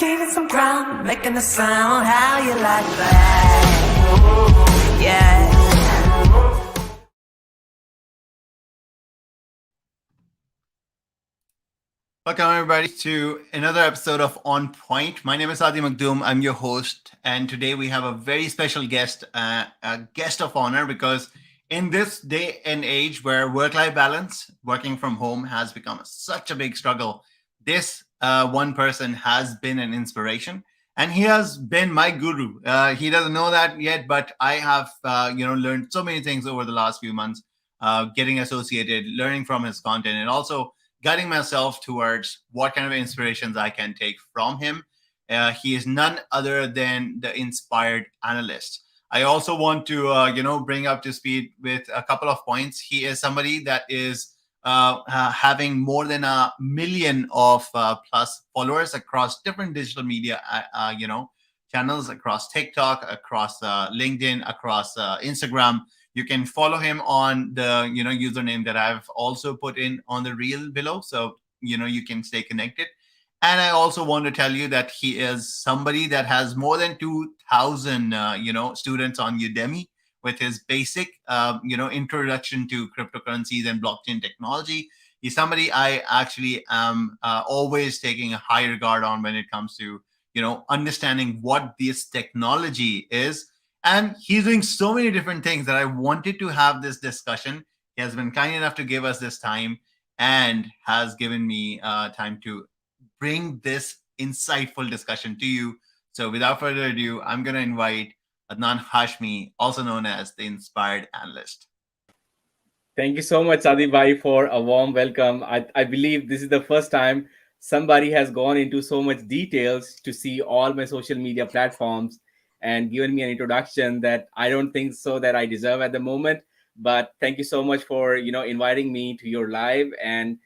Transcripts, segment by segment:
gaining some ground, making a sound. How you like that? Yeah. Welcome everybody to another episode of On Point. My name is Adi Makdoum. I'm your host, and today we have a very special guest, a guest of honor, because in this day and age where work-life balance, working from home has become such a big struggle, this one person has been an inspiration, and he has been my guru. He doesn't know that yet, but I have, learned so many things over the last few months, getting associated, learning from his content, and also guiding myself towards what kind of inspirations I can take from him. He is none other than the inspired analyst. I also want to, bring up to speed with a couple of points. He is somebody that is having more than 1 million of plus followers across different digital media, channels, across TikTok, across LinkedIn, across Instagram. You can follow him on the username that I've also put in on the reel below, so you can stay connected. And I also want to tell you that he is somebody that has more than 2,000 students on Udemy with his basic introduction to cryptocurrencies and blockchain technology. He's somebody I actually am always taking a high regard on when it comes to understanding what this technology is. And he's doing so many different things that I wanted to have this discussion. He has been kind enough to give us this time and has given me time to bring this insightful discussion to you. So without further ado, I'm going to invite Adnan Hashmi, also known as the Inspired Analyst. Thank you so much, Adi Bhai, for a warm welcome. I believe this is the first time somebody has gone into so much details to see all my social media platforms and given me an introduction that I don't think so that I deserve at the moment. But thank you so much for inviting me to your live, and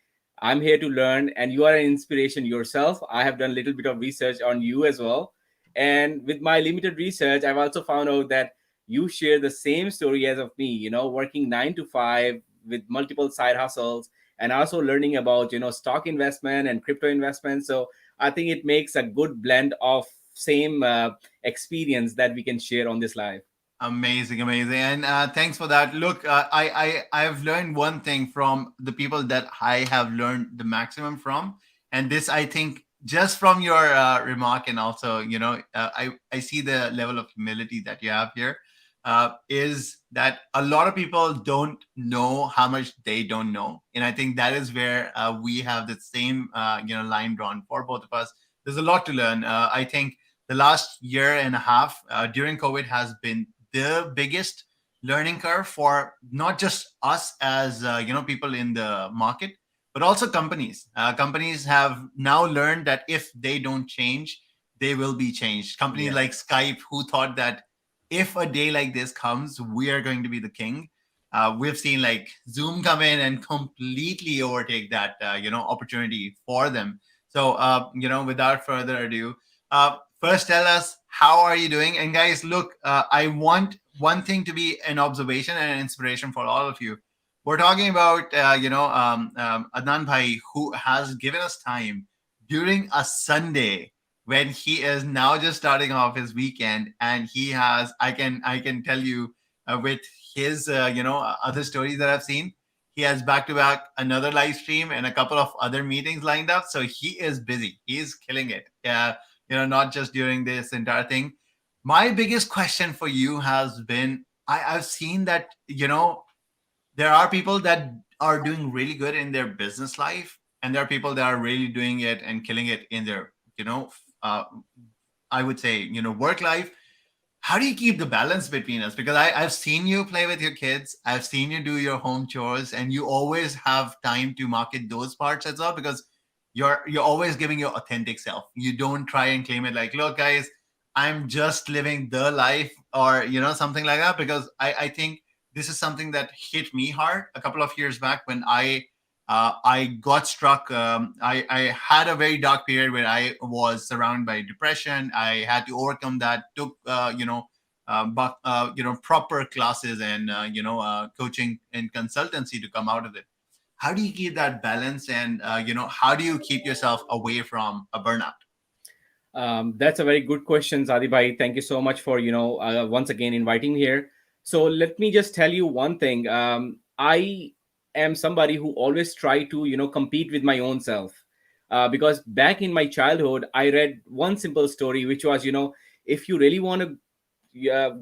I'm here to learn. And you are an inspiration yourself. I have done a little bit of research on you as well, and with my limited research, I've also found out that you share the same story as of me. Working 9 to 5 with multiple side hustles, and also learning about stock investment and crypto investment. So I think it makes a good blend of same experience that we can share on this live. Amazing, amazing, and thanks for that. Look, I've learned one thing from the people that I have learned the maximum from, and this I think just from your remark, and also I see the level of humility that you have here. Is that a lot of people don't know how much they don't know, and I think that is where we have the same line drawn for both of us. There's a lot to learn. I think the last year and a half during COVID has been the biggest learning curve for not just us as people in the market, but also companies. Companies have now learned that if they don't change, they will be changed. Companies like Skype, who thought that if a day like this comes, we are going to be the king. We've seen like Zoom come in and completely overtake that opportunity for them. So without further ado, first tell us, how are you doing? And guys, look, I want one thing to be an observation and an inspiration for all of you. We're talking about Adnan Bhai, who has given us time during a Sunday when he is now just starting off his weekend, and he has, I can tell you with his other stories that I've seen, he has back to back another live stream and a couple of other meetings lined up. So he is busy. He is killing it. Yeah, not just during this entire thing. My biggest question for you has been, I've seen that there are people that are doing really good in their business life, and there are people that are really doing it and killing it in their uh, I would say work life. How do you keep the balance between us? Because I've seen you play with your kids, I've seen you do your home chores, and you always have time to market those parts as well, because you're always giving your authentic self. You don't try and claim it like, look guys, I'm just living the life, or something like that. Because I think this is something that hit me hard a couple of years back when I got struck. I had a very dark period where I was surrounded by depression. I had to overcome that. Took proper classes and coaching and consultancy to come out of it. How do you keep that balance, and how do you keep yourself away from a burnout? That's a very good question, Zadibhai. Thank you so much for once again inviting me here. So let me just tell you one thing. I am somebody who always try to compete with my own self, because back in my childhood, I read one simple story, which was if you really want to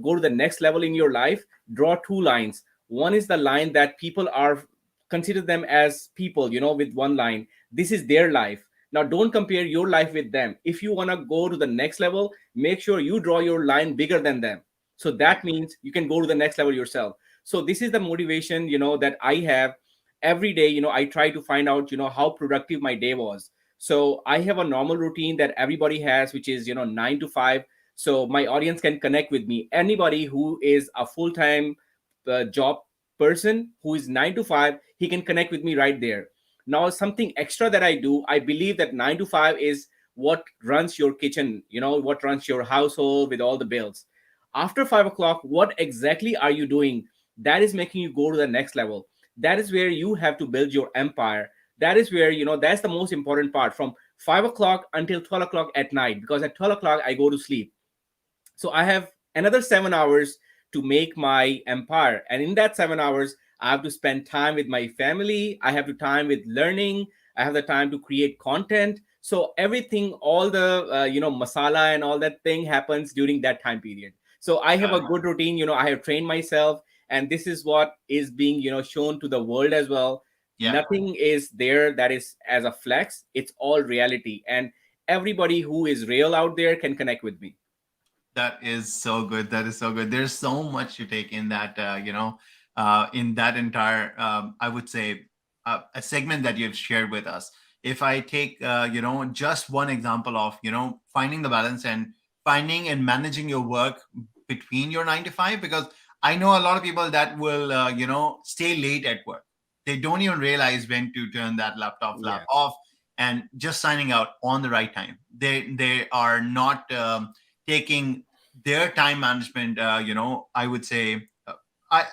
go to the next level in your life, draw two lines. One is the line that people are consider them as people, with one line. This is their life. Now, don't compare your life with them. If you want to go to the next level, make sure you draw your line bigger than them. So that means you can go to the next level yourself. So this is the motivation, that I have every day. I try to find out, how productive my day was. So I have a normal routine that everybody has, which is, 9 to 5. So my audience can connect with me. Anybody who is a full-time job person who is 9 to 5, he can connect with me right there. Now, something extra that I do, I believe that 9 to 5 is what runs your kitchen, what runs your household with all the bills. After 5 o'clock, what exactly are you doing? That is making you go to the next level. That is where you have to build your empire. That is where, that's the most important part, from 5 o'clock until 12 o'clock at night, because at 12 o'clock, I go to sleep. So I have another 7 hours to make my empire. And in that 7 hours, I have to spend time with my family. I have to time with learning. I have the time to create content. So everything, all the masala and all that thing happens during that time period. So I have a good routine. I have trained myself, and this is what is being shown to the world as well. Yeah. Nothing is there that is as a flex. It's all reality, and everybody who is real out there can connect with me. That is so good. That is so good. There's so much to take in that, in that entire, I would say, a segment that you've shared with us. If I take, just one example of, finding the balance and finding and managing your work between your 9 to 5, because I know a lot of people that will, stay late at work. They don't even realize when to turn that laptop flap Yeah. off and just signing out on the right time. They are not taking their time management, I would say,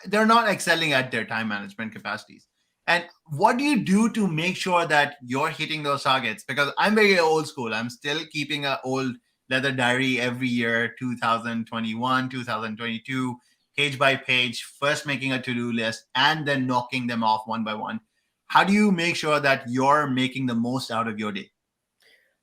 they're not excelling at their time management capacities. And what do you do to make sure that you're hitting those targets? Because I'm very old school. I'm still keeping an old leather diary every year, 2021, 2022, page by page, first making a to-do list and then knocking them off one by one. How do you make sure that you're making the most out of your day?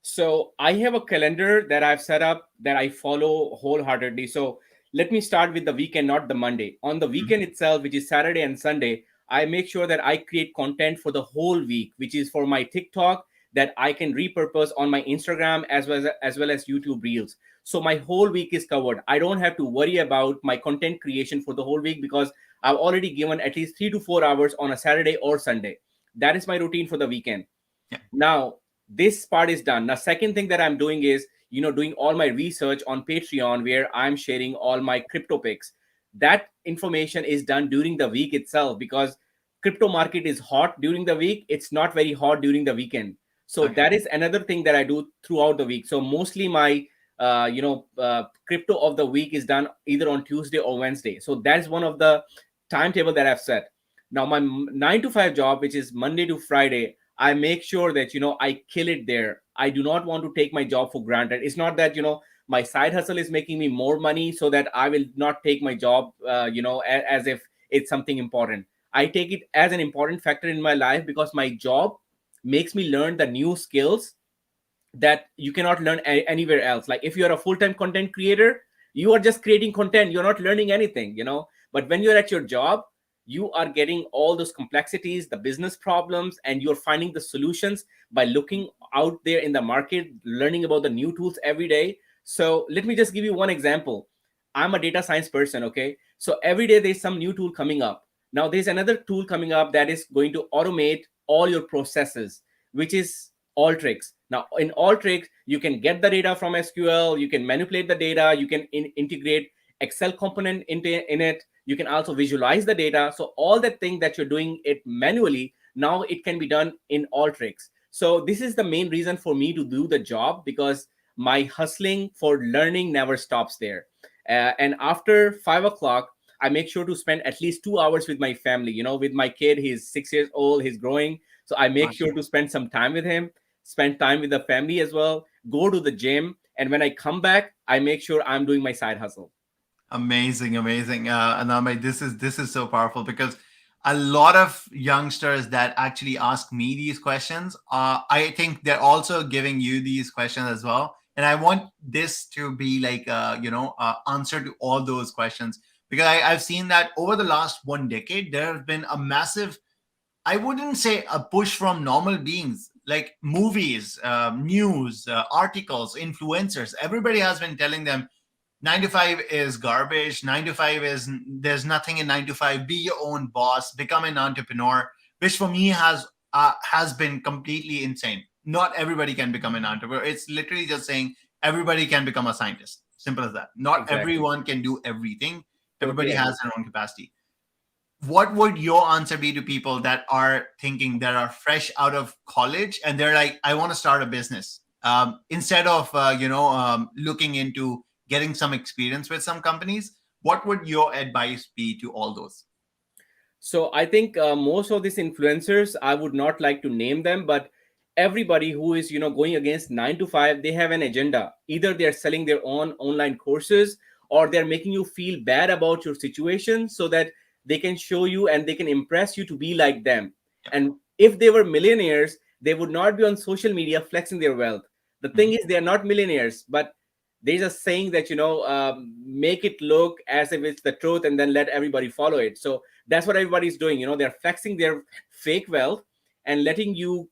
So I have a calendar that I've set up that I follow wholeheartedly. So let me start with the weekend, not the Monday. On the Mhm. weekend itself, which is Saturday and Sunday, I make sure that I create content for the whole week, which is for my TikTok that I can repurpose on my Instagram as well as YouTube Reels. So my whole week is covered. I don't have to worry about my content creation for the whole week because I've already given at least 3 to 4 hours on a Saturday or Sunday. That is my routine for the weekend. Yeah. Now, this part is done. Now, second thing that I'm doing is, doing all my research on Patreon where I'm sharing all my crypto picks. That information is done during the week itself because crypto market is hot during the week. It's not very hot during the weekend. So Okay. that is another thing that I do throughout the week. So mostly my crypto of the week is done either on Tuesday or Wednesday. So that is one of the timetable that I've set. Now my 9 to 5 job, which is Monday to Friday, I make sure that I kill it there. I do not want to take my job for granted. It's not that my side hustle is making me more money so that I will not take my job as if it's something important. I take it as an important factor in my life because my job makes me learn the new skills that you cannot learn anywhere else. Like if you're a full-time content creator, you are just creating content, you're not learning anything. But when you're at your job, you are getting all those complexities, the business problems, and you're finding the solutions by looking out there in the market, learning about the new tools every day. So let me just give you one example. I'm a data science person, okay? So every day there's some new tool coming up. Now there's another tool coming up that is going to automate all your processes, which is Alteryx. Now in Alteryx, you can get the data from SQL, you can manipulate the data, you can integrate Excel component in it. You can also visualize the data. So all that thing that you're doing it manually, now it can be done in Alteryx. So this is the main reason for me to do the job because my hustling for learning never stops there. And after 5 o'clock, I make sure to spend at least 2 hours with my family. With my kid, he's 6 years old, he's growing. So I make sure to spend some time with him, spend time with the family as well, go to the gym. And when I come back, I make sure I'm doing my side hustle. Amazing, amazing. Anamai, this is so powerful because a lot of youngsters that actually ask me these questions, I think they're also giving you these questions as well. And I want this to be like, answer to all those questions because I've seen that over the last 1 decade, there has been a massive, I wouldn't say a push from normal beings like movies, news, articles, influencers. Everybody has been telling them 9 to 5 is garbage. 9 to 5 is there's nothing in 9 to 5. Be your own boss, become an entrepreneur, which for me has been completely insane. Not everybody can become an entrepreneur. It's literally just saying everybody can become a scientist. Simple as that. Not Exactly. everyone can do everything. Totally Everybody agree. has their own capacity. What would your answer be to people that are thinking that are fresh out of college and they're like, I want to start a business, instead of looking into getting some experience with some companies? What would your advice be to all those? So I think most of these influencers, I would not like to name them, but everybody who is going against 9 to 5, they have an agenda. Either they are selling their own online courses, or they're making you feel bad about your situation so that they can show you and they can impress you to be like them. Yeah. And if they were millionaires, they would not be on social media flexing their wealth. The thing Mhm. is, they are not millionaires, but there's a saying that make it look as if it's the truth and then let everybody follow it. So that's what everybody's doing. They're flexing their fake wealth and letting you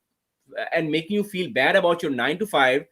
and making you feel bad about your 9 to 5,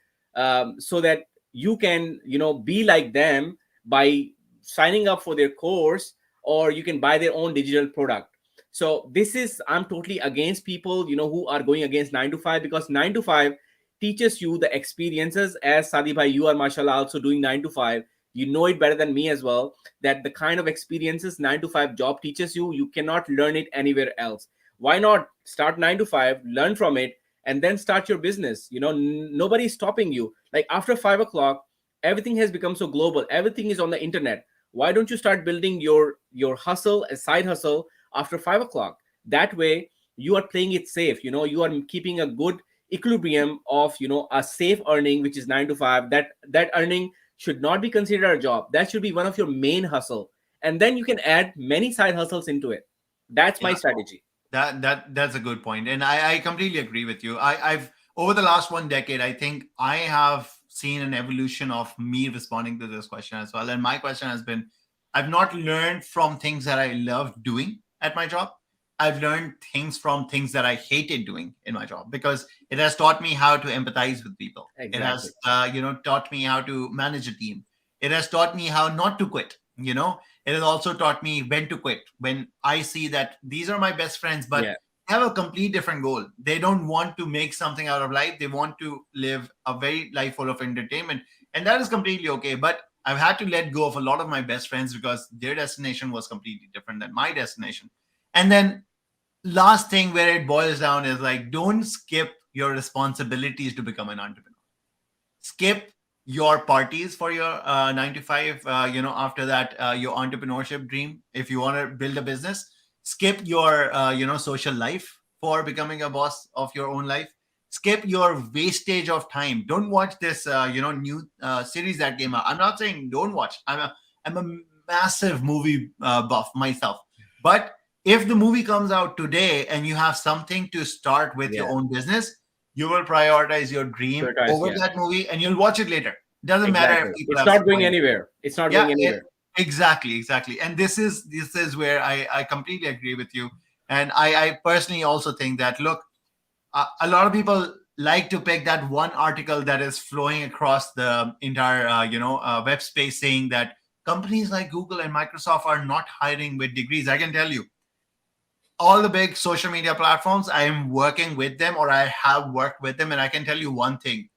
so that you can be like them by signing up for their course, or you can buy their own digital product. So this is, I'm totally against people who are going against 9 to 5, because 9 to 5 teaches you the experiences. As Sadi bhai, you are mashallah also doing 9 to 5, you know it better than me as well, that the kind of experiences 9 to 5 job teaches you, you cannot learn it anywhere else. Why not start 9 to 5, learn from it, and then start your business? Nobody's stopping you. Like after 5 o'clock, everything has become so global, everything is on the internet. Why don't you start building your hustle, a side hustle, after 5 o'clock? That way you are playing it safe. You are keeping a good equilibrium of a safe earning, which is 9 to 5. That earning should not be considered a job. That should be one of your main hustle, and then you can add many side hustles into it. That's my Yeah. strategy. That's a good point, and I completely agree with you. I've over the last 1 decade, I think I have seen an evolution of me responding to this question as well. And my question has been, I've not learned from things that I loved doing at my job. I've learned things from things that I hated doing in my job because it has taught me how to empathize with people. It Exactly. has, taught me how to manage a team. It has taught me how not to quit. It has also taught me when to quit when I see that these are my best friends, but Yeah. have a complete different goal. They don't want to make something out of life. They want to live a very life full of entertainment. And that is completely okay. But I've had to let go of a lot of my best friends because their destination was completely different than my destination. And then last thing where it boils down is like, don't skip your responsibilities to become an entrepreneur. Skip your parties for your 9 to 5. After that, your entrepreneurship dream. If you want to build a business, skip your social life for becoming a boss of your own life. Skip your wastage of time. Don't watch this new series that came out. I'm not saying don't watch. I'm a massive movie buff myself. But if the movie comes out today and you have something to start with your Yeah. own business, you will prioritize your dream Prioritize. over Yeah. that movie and you'll watch it later. Doesn't matter if Exactly. people It's have not going spoiled. anywhere. It's not Yeah, going anywhere. exactly. And this is where I completely agree with you. And I personally also think that, look, a lot of people like to pick that one article that is flowing across the entire web space saying that companies like Google and Microsoft are not hiring with degrees. I can tell you, all the big social media platforms, I am working with them or I have worked with them, and I can tell you one thing: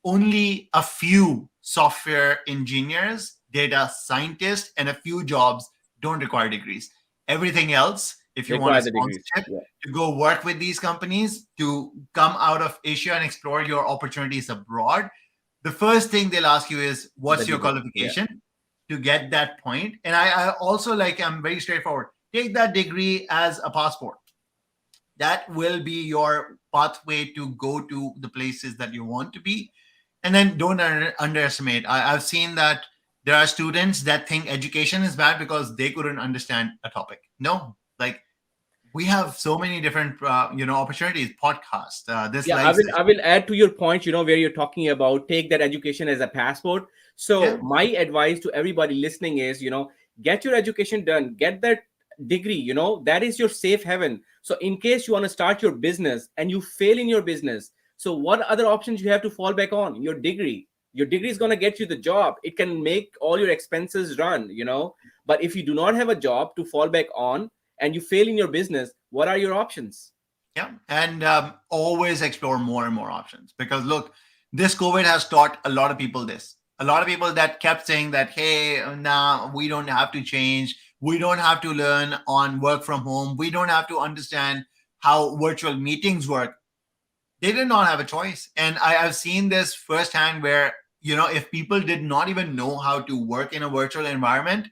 only a few software engineers, data scientists, and a few jobs don't require degrees. Everything else, if you want a Require the degrees. sponsorship Yeah. to go work with these companies, to come out of Asia and explore your opportunities abroad, the first thing they'll ask you is, The what's your degree. Yeah. qualification to get that point? And I also, like, I'm very straightforward. Take that degree as a passport. That will be your pathway to go to the places that you want to be. And then don't underestimate. I've seen that there are students that think education is bad because they couldn't understand a topic. No, like we have so many different opportunities, podcasts, this Yeah, live I session. will add to your point, where you're talking about take that education as a passport. So Yeah, my advice to everybody listening is, get your education done, get that degree, that is your safe haven. So in case you want to start your business and you fail in your business, so what other options you have to fall back on? Your degree. Your degree is going to get you the job. It can make all your expenses run. But if you do not have a job to fall back on and you fail in your business, what are your options? yeah, and always explore more and more options, because look, this COVID has taught a lot of people this. A lot of people that kept saying that, hey, nah, we don't have to change, we don't have to learn on work from home, we don't have to understand how virtual meetings work. They did not have a choice. And I've seen this firsthand where, if people did not even know how to work in a virtual environment,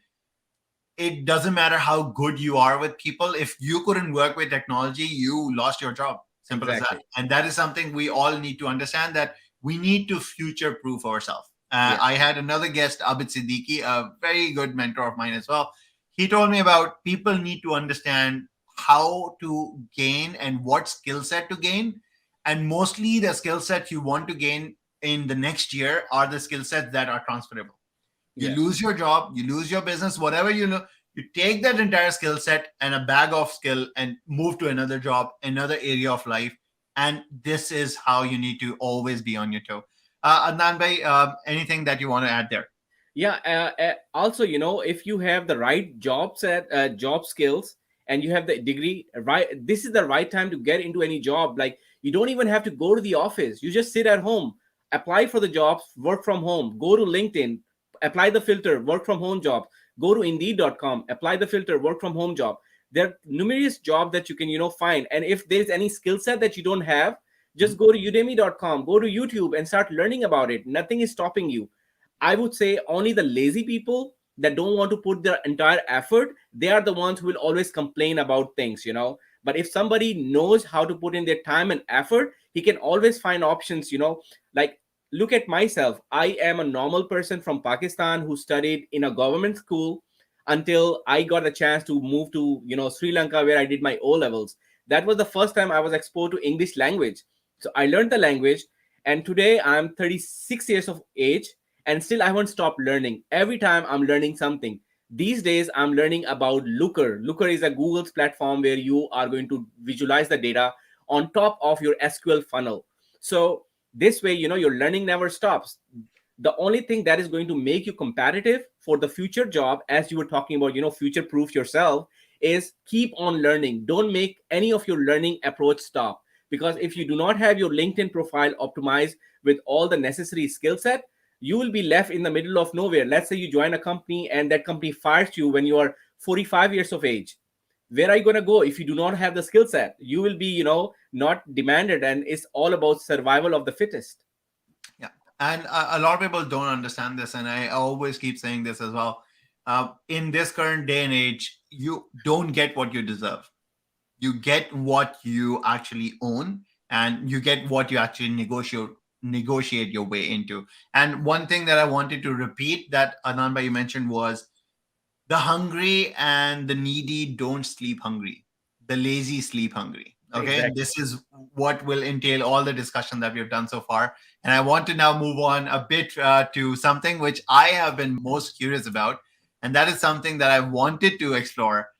it doesn't matter how good you are with people. If you couldn't work with technology, you lost your job. Simple as that. Exactly. And that is something we all need to understand, that we need to future proof ourselves. Yeah. I had another guest, Abid Siddiqui, a very good mentor of mine as well. He told me about people need to understand how to gain and what skill set to gain. And mostly the skill sets you want to gain in the next year are the skill sets that are transferable. You Yes. lose your job, you lose your business, whatever you know, you take that entire skill set and a bag of skill and move to another job, another area of life. And this is how you need to always be on your toe. Adnan bhai, anything that you want to add there? Yeah. Also, if you have the right job skills and you have the degree, right, this is the right time to get into any job. Like, you don't even have to go to the office. You just sit at home, apply for the jobs, work from home, go to LinkedIn, apply the filter, work from home job, go to Indeed.com, apply the filter, work from home job. There are numerous jobs that you can, find. And if there's any skill set that you don't have, just go to Udemy.com, go to YouTube and start learning about it. Nothing is stopping you. I would say only the lazy people that don't want to put their entire effort, they are the ones who will always complain about things. But if somebody knows how to put in their time and effort, he can always find options. Like, look at myself. I am a normal person from Pakistan who studied in a government school until I got a chance to move to, Sri Lanka, where I did my O levels. That was the first time I was exposed to English language. So I learned the language, and today I'm 36 years of age, and still I haven't stopped learning. Every time I'm learning something. These days I'm learning about Looker. Looker is a Google's platform where you are going to visualize the data on top of your SQL funnel. So this way, your learning never stops. The only thing that is going to make you competitive for the future job, as you were talking about, future proof yourself, is keep on learning. Don't make any of your learning approach stop, because if you do not have your LinkedIn profile optimized with all the necessary skill set, you will be left in the middle of nowhere. Let's say you join a company and that company fires you when you are 45 years of age. Where are you going to go if you do not have the skill set? You will be, not demanded, and it's all about survival of the fittest. Yeah. And a lot of people don't understand this. And I always keep saying this as well. In this current day and age, you don't get what you deserve. You get what you actually own, and you get what you actually negotiate your way into. And one thing that I wanted to repeat that Anand you mentioned was, the hungry and the needy don't sleep hungry, the lazy sleep hungry. Okay, Exactly. this is what will entail all the discussion that we've done so far. And I want to now move on a bit to something which I have been most curious about, and that is something that I wanted to explore.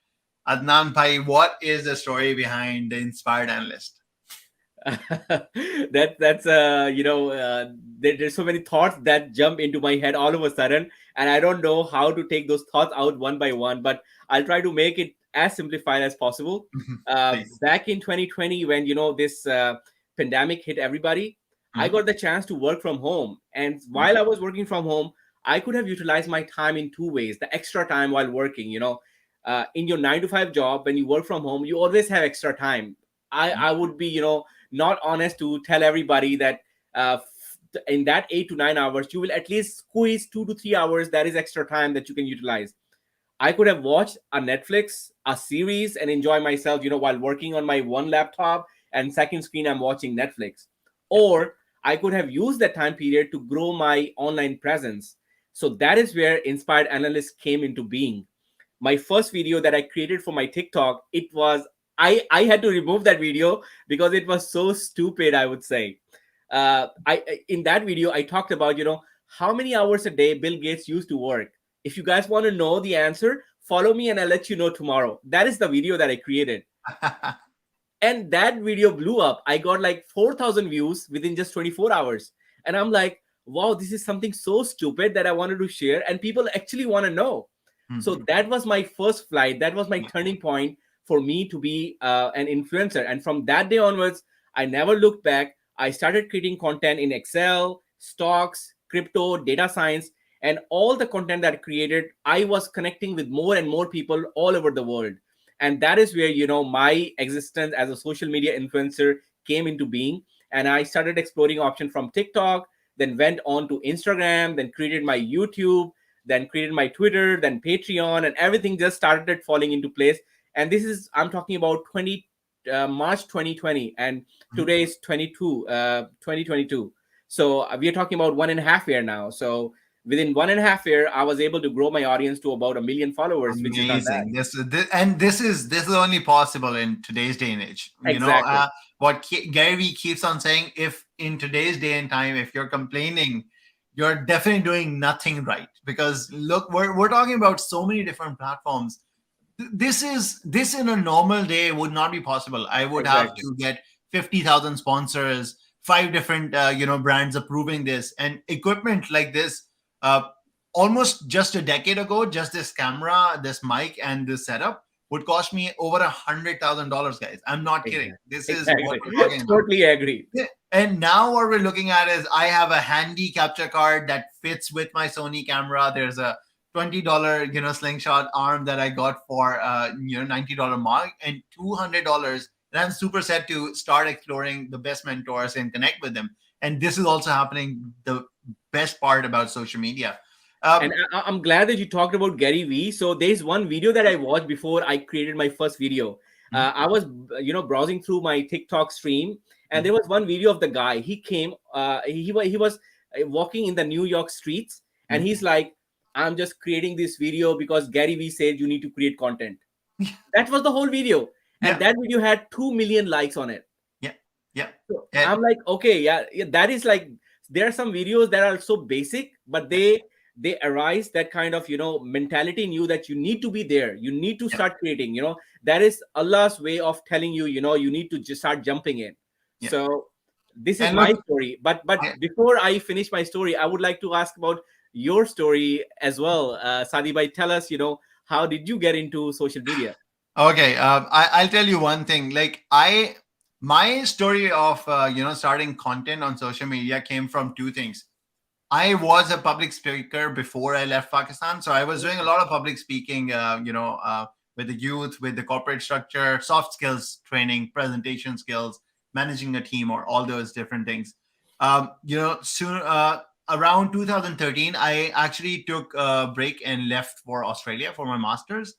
Adnan Bhai, what is the story behind the Inspired Analyst? That's there's so many thoughts that jump into my head all of a sudden, and I don't know how to take those thoughts out one by one, but I'll try to make it as simplified as possible. Please. Back in 2020, when this pandemic hit everybody, I Mhm. got the chance to work from home, and while I was working from home, I could have utilized my time in two ways. The extra time while working, in your 9 to 5 job, when you work from home, you always have extra time. I would be, not honest to tell everybody that in that 8 to 9 hours, you will at least squeeze 2 to 3 hours. That is extra time that you can utilize. I could have watched a Netflix, a series, and enjoy myself, while working on my one laptop, and second screen I'm watching Netflix. Yeah. Or I could have used that time period to grow my online presence. So that is where Inspired Analyst came into being. My first video that I created for my TikTok, it was, I had to remove that video because it was so stupid, I would say. In that video I talked about, how many hours a day Bill Gates used to work. If you guys want to know the answer, follow me and I'll let you know tomorrow. That is the video that I created. And that video blew up. I got like 4,000 views within just 24 hours. And I'm like, wow, this is something so stupid that I wanted to share and people actually want to know. So that was my first flight. That was my turning point for me to be an influencer. And from that day onwards, I never looked back. I started creating content in Excel, stocks, crypto, data science, and all the content that I created, I was connecting with more and more people all over the world. And that is where, my existence as a social media influencer came into being. And I started exploring options from TikTok, then went on to Instagram, then created my YouTube, then created my Twitter, then Patreon, and everything just started falling into place. And this is, I'm talking about March 2020, and today is 2022. So we are talking about 1.5 year now. So within 1.5 year, I was able to grow my audience to about 1 million followers, which is not bad. Amazing. This is only possible in today's day and age. Exactly. What Gary Vee keeps on saying, if in today's day and time, if you're complaining, you're definitely doing nothing right. Because look, we're talking about so many different platforms. This in a normal day would not be possible. I would have to get 50,000 sponsors, 5 different brands approving this, and equipment like this. Almost just a decade ago, just this camera, this mic, and this setup would cost me over $100,000, guys. I'm not kidding. This is what we're talking about. Totally agree. Yeah. And now what we're looking at is I have a handy capture card that fits with my Sony camera. There's a $20 slingshot arm that I got for $90 mark, and $200. And I'm super set to start exploring the best mentors and connect with them. And this is also happening. The best part about social media. And I'm glad that you talked about Gary Vee. So there's one video that I watched before I created my first video. I was, browsing through my TikTok stream, and there was one video of the guy. He came, he was walking in the New York streets, and he's like, I'm just creating this video because Gary Vee said you need to create content. That was the whole video. And that video had 2 million likes on it. Yeah. So I'm like, okay, that is like, there are some videos that are so basic, but they arise that kind of mentality in you that you need to be there, you need to start creating. That is Allah's way of telling you, you need to just start jumping in. So this is my story, but before I finish my story, I would like to ask about your story as well. Sadi bhai, tell us, how did you get into social media? Okay, I'll tell you one thing. Like my story of starting content on social media came from 2 things. I was a public speaker before I left Pakistan. So I was doing a lot of public speaking, with the youth, with the corporate structure, soft skills training, presentation skills, managing a team, or all those different things. Soon around 2013, I actually took a break and left for Australia for my master's.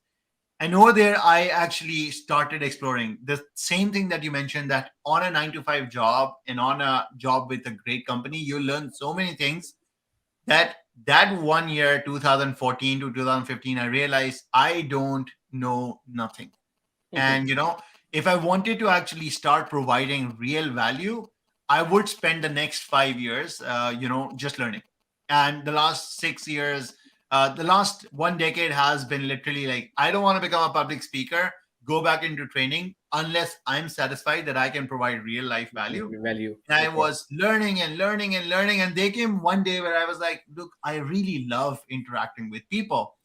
And over there, I actually started exploring the same thing that you mentioned, that on a 9 to 5 job and on a job with a great company, you learn so many things that 1 year, 2014 to 2015, I realized I don't know nothing. And, if I wanted to actually start providing real value, I would spend the next 5 years, just learning. And the last 6 years, the last 1 decade has been literally like, I don't want to become a public speaker, go back into training unless I'm satisfied that I can provide real life value. And I was learning and learning and learning. And there came one day where I was like, look, I really love interacting with people.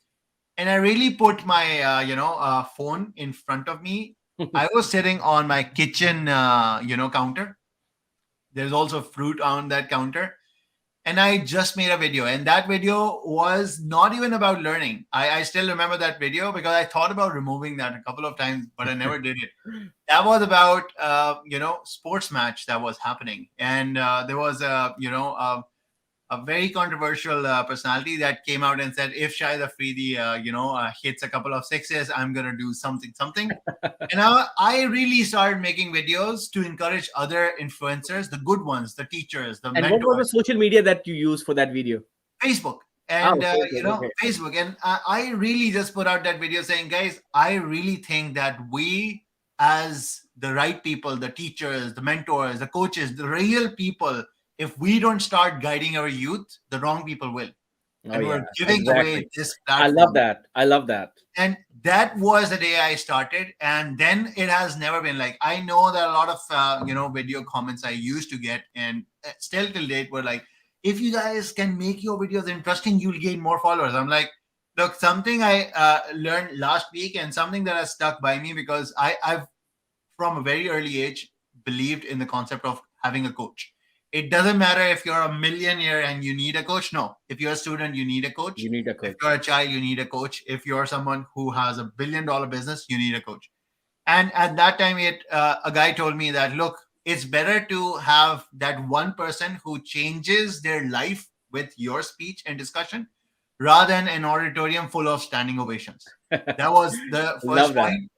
And I really put my, phone in front of me. I was sitting on my kitchen, counter. There's also fruit on that counter. And I just made a video, and that video was not even about learning. I still remember that video because I thought about removing that a couple of times, but I never did it. That was about, sports match that was happening. And there was a a very controversial personality that came out and said, if Shahid Afridi, hits a couple of sixes, I'm going to do something. And I really started making videos to encourage other influencers, the good ones, the teachers, the And what was the mentors, social media that you used for that video? Facebook. Oh, And, Facebook. Okay. Facebook. And I really just put out that video saying, guys, I really think that we, as the right people, the teachers, the mentors, the coaches, the real people, if we don't start guiding our youth, the wrong people will. Oh, And yeah, we're giving away exactly. this I love platform. that. I love that. And that was the day I started. And then it has never been like, I know that a lot of, video comments I used to get, and still till date were like, if you guys can make your videos interesting, you'll gain more followers. I'm like, look, something I learned last week and something that has stuck by me, because I've from a very early age believed in the concept of having a coach. It doesn't matter if you're a millionaire and you need a coach. No, if you're a student, you need a coach. You need a If coach. you're a child, you need a coach. If you're someone who has $1 billion business, you need a coach. And at that time, a guy told me that, look, it's better to have that one person who changes their life with your speech and discussion rather than an auditorium full of standing ovations. That was the Love first that. point.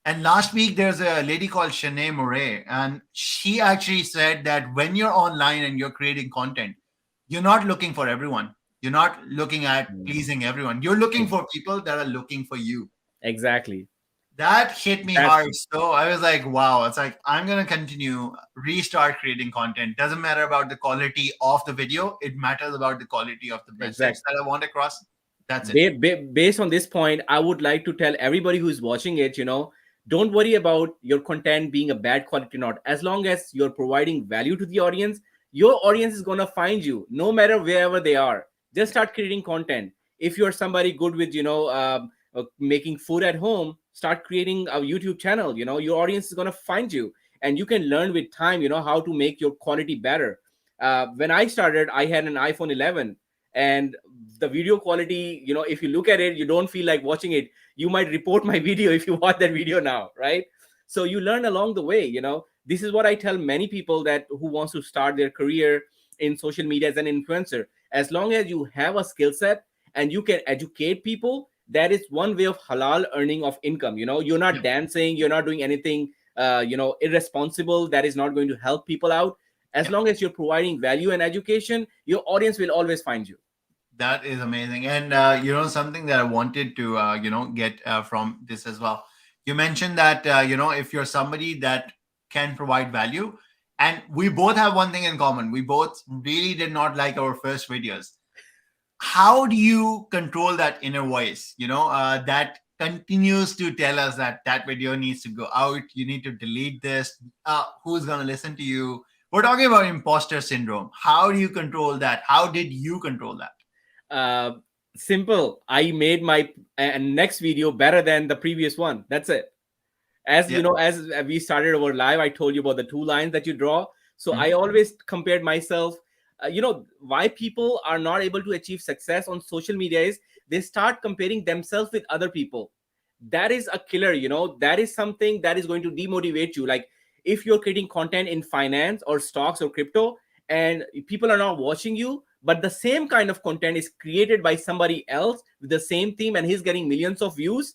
And last week, there's a lady called Shanae Moray, and she actually said that when you're online and you're creating content, you're not looking for everyone. You're not looking at pleasing everyone. You're looking for people that are looking for you. Exactly. That hit me That's hard. So I was like, wow, it's like, I'm going to continue, restart creating content. Doesn't matter about the quality of the video. It matters about the quality of the message exactly. that I want across. That's it. Based on this point, I would like to tell everybody who's watching it, don't worry about your content being a bad quality or not. As long as you're providing value to the audience, your audience is going to find you no matter wherever they are. Just start creating content. If you're somebody good with, making food at home, start creating a YouTube channel. Your audience is going to find you, and you can learn with time, how to make your quality better. When I started, I had an iPhone 11, and the video quality, if you look at it, you don't feel like watching it. You might report my video if you watch that video now, right? So you learn along the way. This is what I tell many people that who wants to start their career in social media as an influencer. As long as you have a skill set and you can educate people, that is one way of halal earning of income. You're not dancing, you're not doing anything irresponsible that is not going to help people out. As long as you're providing value and education, your audience will always find you. That is amazing. And, something that I wanted to, get from this as well. You mentioned that, if you're somebody that can provide value, and we both have one thing in common. We both really did not like our first videos. How do you control that inner voice, that continues to tell us that that video needs to go out? You need to delete this. Who's going to listen to you? We're talking about imposter syndrome. How do you control that? How did you control that? Simple. I made my next video better than the previous one. That's it. As as we started our live, I told you about the 2 lines that you draw. So I always compared myself. Why people are not able to achieve success on social media is they start comparing themselves with other people. That is a killer. That is something that is going to demotivate you. Like if you're creating content in finance or stocks or crypto and people are not watching you, but the same kind of content is created by somebody else with the same theme and he's getting millions of views,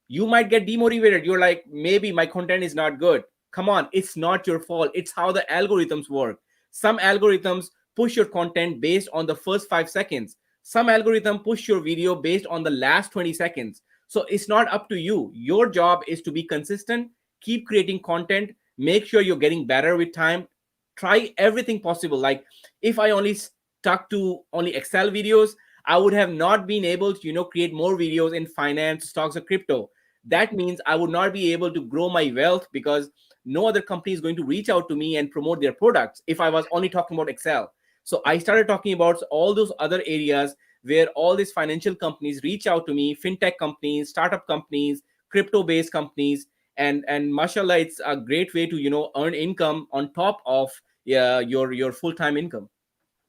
you might get demotivated. You're like, maybe my content is not good. Come on, it's not your fault. It's how the algorithms work. Some algorithms push your content based on the first 5 seconds. Some algorithm push your video based on the last 20 seconds. So it's not up to you. Your job is to be consistent, keep creating content, make sure you're getting better with time. Try everything possible. Like if I only stuck to only Excel videos, I would have not been able to, create more videos in finance, stocks, or crypto. That means I would not be able to grow my wealth because no other company is going to reach out to me and promote their products if I was only talking about Excel. So I started talking about all those other areas where all these financial companies reach out to me, fintech companies, startup companies, crypto-based companies, and mashallah, it's a great way to earn income on top of your full-time income.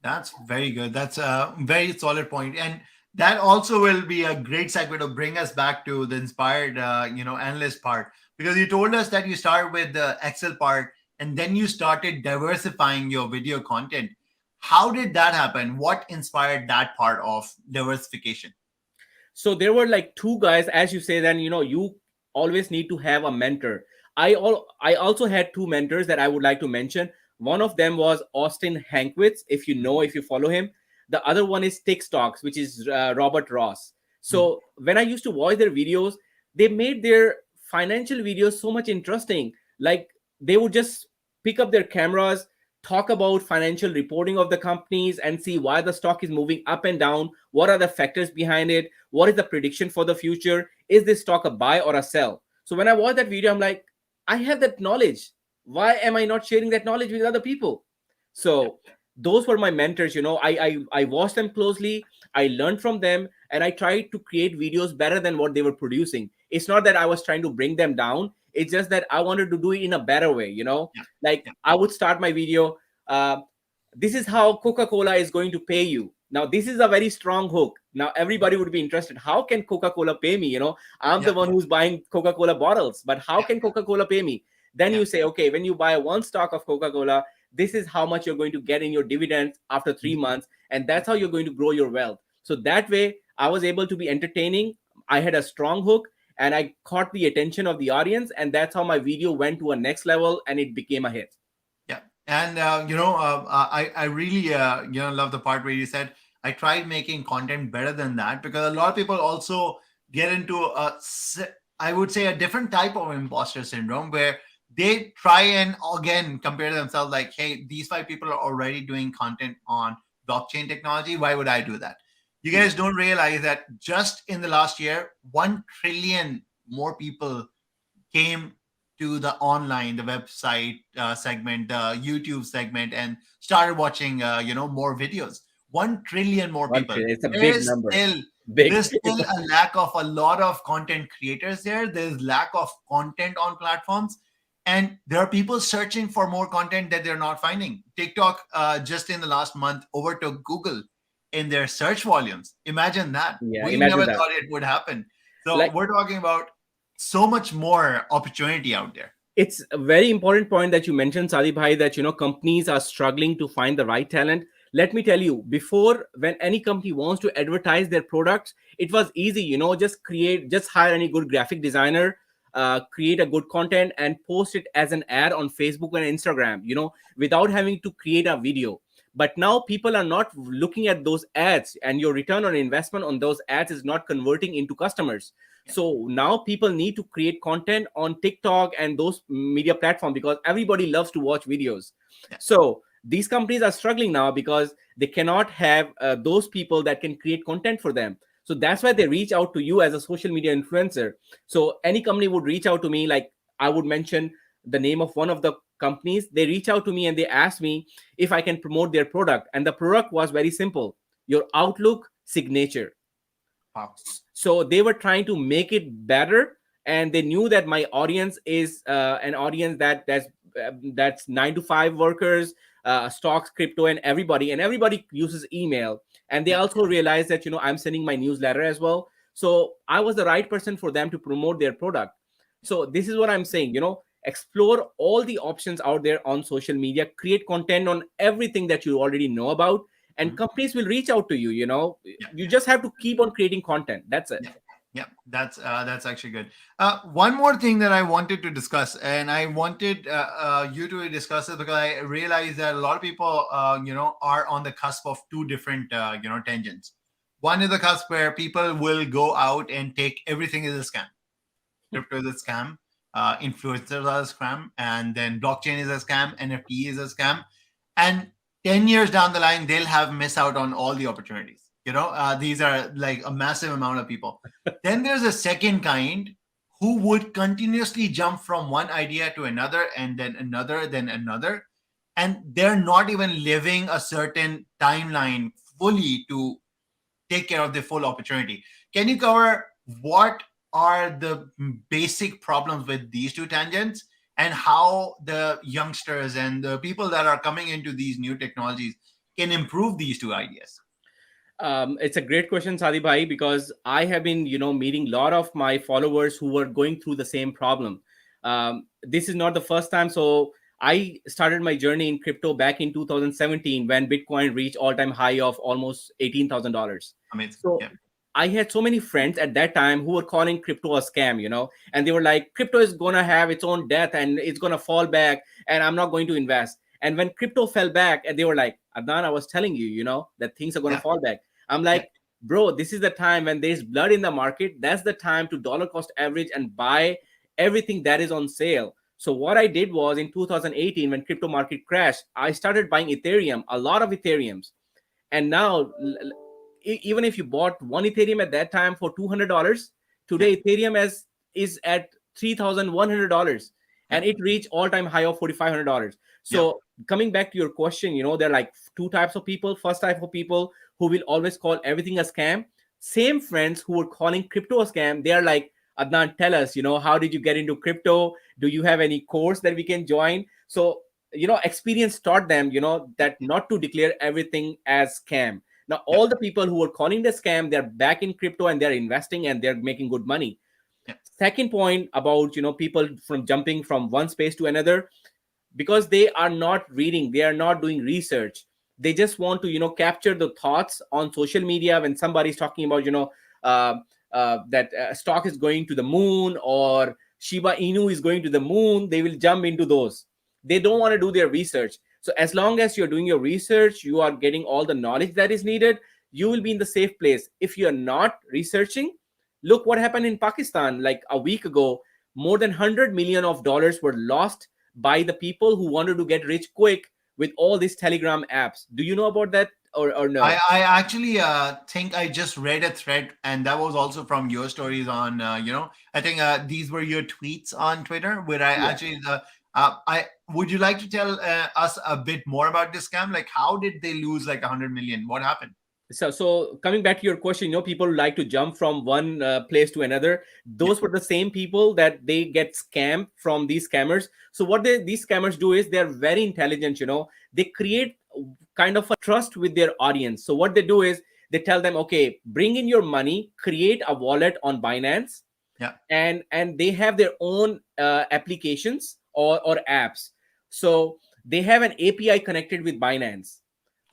That's very good. That's a very solid point. And that also will be a great segue to bring us back to the inspired, analyst part, because you told us that you started with the Excel part and then you started diversifying your video content. How did that happen? What inspired that part of diversification? So there were like two guys, as you say, then you always need to have a mentor. I also had two mentors that I would like to mention. One of them was Austin Hankwitz, if you follow him. The other one is TikToks, which is Robert Ross. Mm. So when I used to watch their videos, they made their financial videos so much interesting. Like they would just pick up their cameras, talk about financial reporting of the companies, and see why the stock is moving up and down. What are the factors behind it? What is the prediction for the future? Is this stock a buy or a sell? So when I watch that video, I'm like, I have that knowledge. Why am I not sharing that knowledge with other people? So those were my mentors. I watched them closely. I learned from them, and I tried to create videos better than what they were producing. It's not that I was trying to bring them down. It's just that I wanted to do it in a better way. Yeah. Like Yeah. I would start my video. This is how Coca-Cola is going to pay you. Now, this is a very strong hook. Now, everybody would be interested. How can Coca-Cola pay me? I'm the Yeah. one who's buying Coca-Cola bottles, but how Yeah. can Coca-Cola pay me? Then Yeah. you say, okay, when you buy one stock of Coca-Cola, this is how much you're going to get in your dividends after 3 months. And that's how you're going to grow your wealth. So that way, I was able to be entertaining. I had a strong hook and I caught the attention of the audience. And that's how my video went to a next level and it became a hit. Yeah, and I really love the part where you said I tried making content better than that, because a lot of people also get into I would say a different type of imposter syndrome where they try and again compare themselves like, hey, these five people are already doing content on blockchain technology. Why would I do that? You guys don't realize that just in the last year, 1 trillion more people came to the online, the website segment, the YouTube segment, and started watching, more videos. 1 trillion more people. It's a There big is number. still Big. there's still a lack of a lot of content creators there. There's lack of content on platforms, and there are people searching for more content that they're not finding. TikTok just in the last month overtook Google in their search volumes. Imagine that. Yeah, We imagine never that. thought it would happen. So Like, we're talking about so much more opportunity out there. it's a very important point that you mentioned, Sadi Bhai, that companies are struggling to find the right talent. Let me tell you, before, when any company wants to advertise their products, it was easy. Just hire any good graphic designer, create a good content, and post it as an ad on Facebook and Instagram. Without having to create a video. But now people are not looking at those ads, and your return on investment on those ads is not converting into customers. So now people need to create content on TikTok and those media platforms because everybody loves to watch videos. Yeah. So these companies are struggling now because they cannot have those people that can create content for them. So that's why they reach out to you as a social media influencer. So any company would reach out to me, like I would mention the name of one of the companies. They reach out to me and they ask me if I can promote their product. And the product was very simple: your Outlook signature. Wow. So they were trying to make it better, and they knew that my audience is an audience that's 9 to 5 workers, stocks, crypto, and everybody uses email. And they Yeah. also realized that I'm sending my newsletter as well. So I was the right person for them to promote their product. So this is what I'm saying. Explore all the options out there on social media, create content on everything that you already know about, and Mhm. companies will reach out to you. Yeah. You just have to keep on creating content. That's it. Yeah. Yeah, that's actually good. One more thing that I wanted to discuss, and I wanted you to discuss it because I realized that a lot of people, are on the cusp of two different, tangents. One is the cusp where people will go out and take everything as a scam. Crypto is a scam, influencers are a scam, and then blockchain is a scam, NFT is a scam, and 10 years down the line they'll have missed out on all the opportunities. These are like a massive amount of people. Then there's a second kind who would continuously jump from one idea to another, and then another, then another, and they're not even living a certain timeline fully to take care of the full opportunity. Can you cover what are the basic problems with these two tangents, and how the youngsters and the people that are coming into these new technologies can improve these two ideas? It's a great question, Sadi Bhai, because I have been, meeting a lot of my followers who were going through the same problem. This is not the first time. So I started my journey in crypto back in 2017 when Bitcoin reached all-time high of almost $18,000. Amazing. So Yeah. I had so many friends at that time who were calling crypto a scam, and they were like, crypto is gonna have its own death and it's gonna fall back, and I'm not going to invest. And when crypto fell back, and they were like, Adnan, I was telling you, that things are gonna Yeah. fall back. I'm Yeah. like, bro, this is the time when there's blood in the market. That's the time to dollar cost average and buy everything that is on sale. So what I did was in 2018, when crypto market crashed, I started buying Ethereum, a lot of Ethereums. And now, even if you bought one Ethereum at that time for $200, Yeah. today Ethereum is at $3,100, Yeah. and it reached all-time high of $4,500. Yeah. So coming back to your question, there are like two types of people. First type of people who will always call everything a scam. Same friends who were calling crypto a scam, they are like, Adnan, tell us, how did you get into crypto? Do you have any course that we can join? So, experience taught them, that not to declare everything as scam. Now, Yeah. all the people who are calling the scam, they're back in crypto and they're investing and they're making good money. Yeah. Second point about, people from jumping from one space to another, because they are not reading, they are not doing research. They just want to, capture the thoughts on social media when somebody's talking about, uh, that stock is going to the moon, or Shiba Inu is going to the moon. They will jump into those. They don't want to do their research. So as long as you're doing your research, you are getting all the knowledge that is needed, you will be in the safe place. If you're not researching, look what happened in Pakistan like a week ago. More than 100 million of dollars were lost by the people who wanted to get rich quick with all these Telegram apps. Do you know about that, or no? I actually think I just read a thread, and that was also from your stories on, I think these were your tweets on Twitter, where I Yeah. actually, I would you like to tell us a bit more about this scam? Like, how did they lose like 100 million? What happened? So coming back to your question, people like to jump from one place to another. Yeah. Those were the same people that they get scammed from these scammers. So what these scammers do is they're very intelligent. They create kind of a trust with their audience. So what they do is they tell them, okay, bring in your money, create a wallet on Binance, Yeah. and they have their own applications or apps. So they have an API connected with Binance.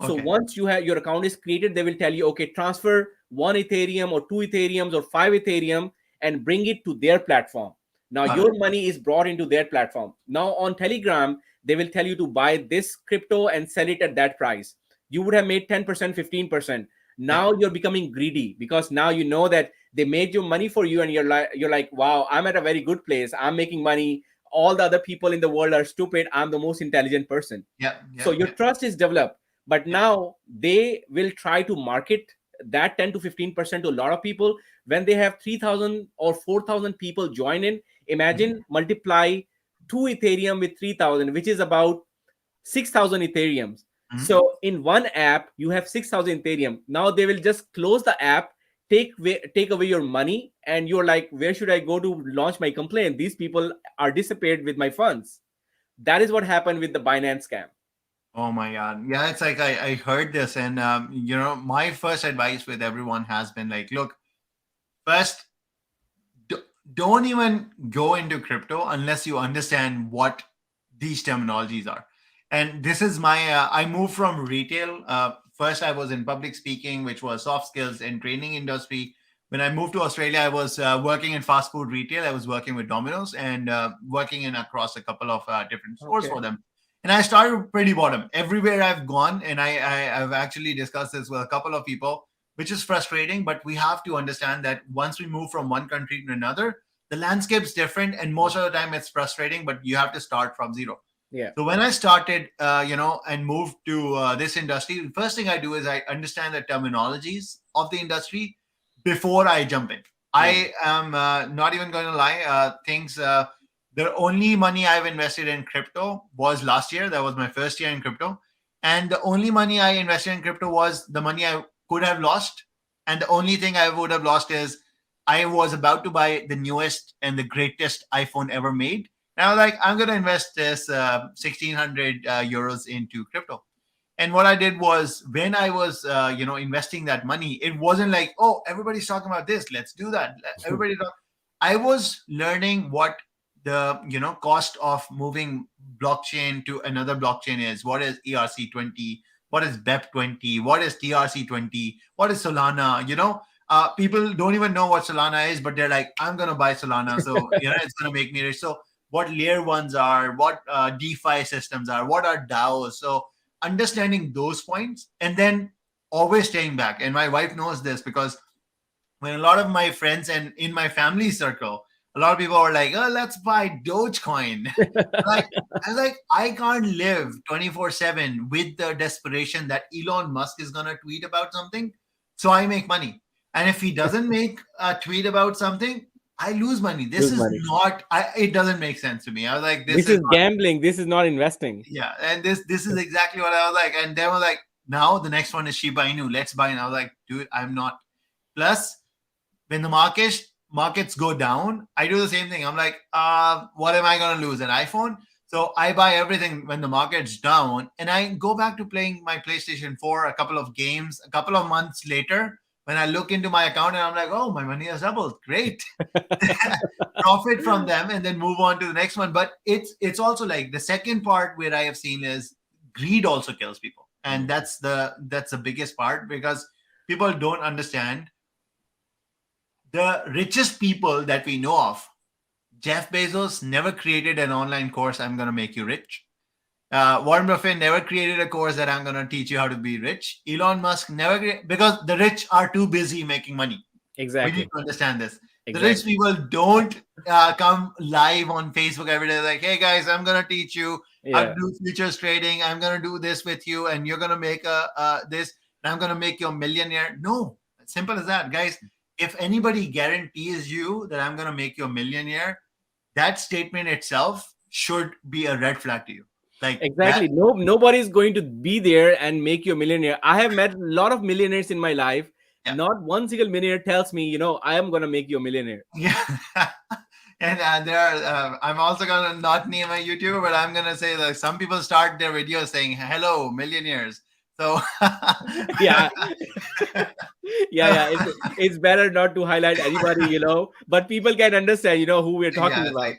So Okay. once you have your account is created, they will tell you, okay, transfer one Ethereum or two Ethereums or five Ethereum and bring it to their platform. Now Got it. your money is brought into their platform. Now on Telegram, they will tell you to buy this crypto and sell it at that price. You would have made 10%, 15%. Yeah. Now you're becoming greedy because now you know that they made your money for you, and you're like, wow, I'm at a very good place. I'm making money. All the other people in the world are stupid. I'm the most intelligent person. Yeah. So Yeah. your Yeah. trust is developed, but Yeah. now they will try to market that 10 to 15% to a lot of people. When they have 3,000 or 4,000 people join in, Mhm. imagine multiply 2 Ethereum with 3,000, which is about 6,000 Ethereums. Mhm. So in one app, you have 6,000 Ethereum. Now they will just close the app, take away your money, and you're like, where should I go to launch my complaint? These people are disappeared with my funds. That is what happened with the Binance scam. Oh my God. Yeah, it's like I heard this, and my first advice with everyone has been like, look, first, do, don't even go into crypto unless you understand what these terminologies are. And this is my I moved from retail. First I was in public speaking, which was soft skills and training industry. When I moved to Australia, I was working in fast food retail. I was working with Domino's and working in across a couple of different stores Okay. for them. And I started pretty bottom everywhere I've gone, and I've actually discussed this with a couple of people, which is frustrating. But we have to understand that once we move from one country to another, the landscape's different, and most of the time it's frustrating. But you have to start from zero. Yeah. So when I started, and moved to this industry, the first thing I do is I understand the terminologies of the industry before I jump in. Yeah. I am not even going to lie. The only money I've invested in crypto was last year. That was my first year in crypto. And the only money I invested in crypto was the money I could have lost. And the only thing I would have lost is I was about to buy the newest and the greatest iPhone ever made. And I was like, I'm going to invest this 1,600 euros into crypto. And what I did was when I was, investing that money, it wasn't like, oh, everybody's talking about this. Let's do that. Everybody. I was learning what the cost of moving blockchain to another blockchain is, what is ERC20, what is BEP20, what is TRC20, what is Solana. People don't even know what Solana is, but they're like, I'm gonna buy Solana, so it's gonna make me rich. So what layer ones are, what DeFi systems are, what are DAOs. So understanding those points, and then always staying back. And my wife knows this, because when a lot of my friends and in my family circle, a lot of people are like, oh, let's buy Dogecoin. like, I can't live 24/7 with the desperation that Elon Musk is going to tweet about something. So I make money. And if he doesn't make a tweet about something, I lose money. This Lose is money. not, it doesn't make sense to me. I was like, This is gambling. This is not investing. Yeah. And this is exactly what I was like. And they were like, now the next one is Shiba Inu. Let's buy. And I was like, dude, I'm not. Plus, when the markets go down, I do the same thing. I'm like, what am I going to lose? An iPhone? So I buy everything when the market's down, and I go back to playing my PlayStation 4, a couple of games. A couple of months later, when I look into my account, and I'm like, oh, my money has doubled. Great. Profit from them and then move on to the next one. But it's also like the second part where I have seen is greed also kills people. And that's the biggest part, because people don't understand. The richest people that we know of, Jeff Bezos never created an online course, I'm going to make you rich. Warren Buffett never created a course that I'm going to teach you how to be rich. Elon Musk never, because the rich are too busy making money. Exactly. We need to understand this. Exactly. The rich people don't come live on Facebook every day like, hey guys, I'm going to teach you how to do futures trading. I'm going to do this with you, and you're going to make this, and I'm going to make you a millionaire. No, simple as that, guys. If anybody guarantees you that I'm going to make you a millionaire, that statement itself should be a red flag to you. Like, exactly. Nobody's going to be there and make you a millionaire. I have met a lot of millionaires in my life. Yeah. Not one single millionaire tells me, I am going to make you a millionaire. Yeah. And I'm also going to not name a YouTuber, but I'm going to say that some people start their videos saying, hello, millionaires. So yeah. It's better not to highlight anybody, but people can understand, who we're talking about. Like,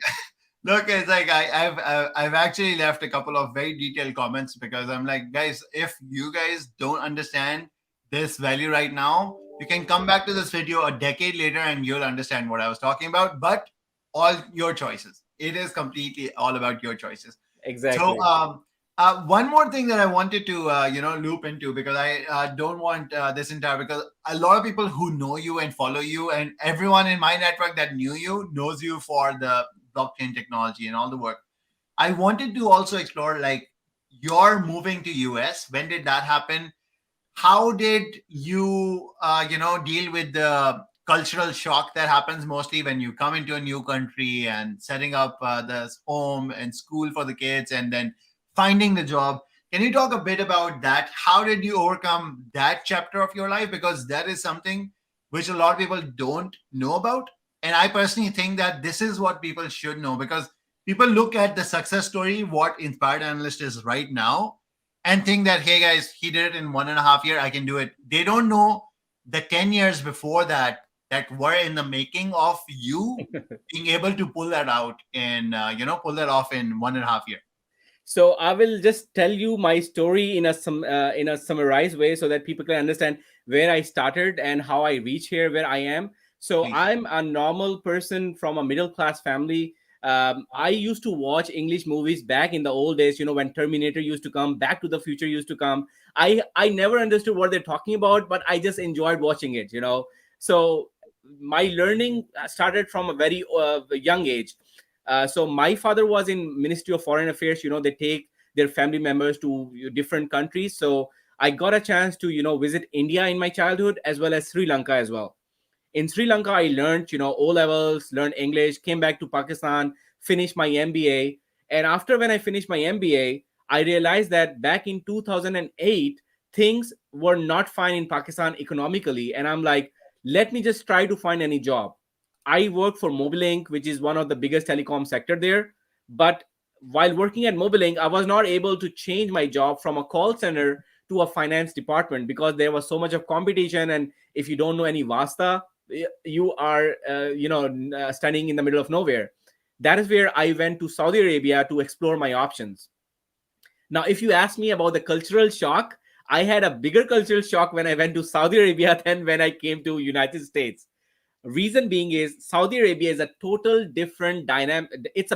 look, it's like I've actually left a couple of very detailed comments, because I'm like, guys, if you guys don't understand this value right now, you can come back to this video a decade later and you'll understand what I was talking about. But all your choices. It is completely all about your choices. Exactly. So one more thing that I wanted to loop into, because I don't want this entire, because a lot of people who know you and follow you, and everyone in my network that knew you knows you for the blockchain technology and all the work. I wanted to also explore, like, you're moving to US. When did that happen? How did you deal with the cultural shock that happens mostly when you come into a new country and setting up the home and school for the kids, and then finding the job? Can you talk a bit about that? How did you overcome that chapter of your life? Because that is something which a lot of people don't know about. And I personally think that this is what people should know, because people look at the success story, what Inspired Analyst is right now, and think that, hey guys, he did it in 1.5 years, I can do it. They don't know the 10 years before that were in the making of you being able to pull that out and pull that off in 1.5 years. So I will just tell you my story in a summarized way, so that people can understand where I started and how I reached here, where I am. So please. I'm a normal person from a middle class family. I used to watch English movies back in the old days, when Terminator used to come, Back to the Future used to come. I never understood what they're talking about, but I just enjoyed watching it, So my learning started from a very young age. So my father was in Ministry of Foreign Affairs. They take their family members to different countries. So I got a chance to, visit India in my childhood, as well as Sri Lanka as well. In Sri Lanka, I learned, O levels, learned English, came back to Pakistan, finished my MBA. And after when I finished my MBA, I realized that back in 2008, things were not fine in Pakistan economically. And I'm like, let me just try to find any job. I worked for Mobilink, which is one of the biggest telecom sector there. But while working at Mobilink, I was not able to change my job from a call center to a finance department, because there was so much of competition. And if you don't know any Vasta, you are, standing in the middle of nowhere. That is where I went to Saudi Arabia to explore my options. Now, if you ask me about the cultural shock, I had a bigger cultural shock when I went to Saudi Arabia than when I came to United States. Reason being is Saudi Arabia is a total different dynamic. It's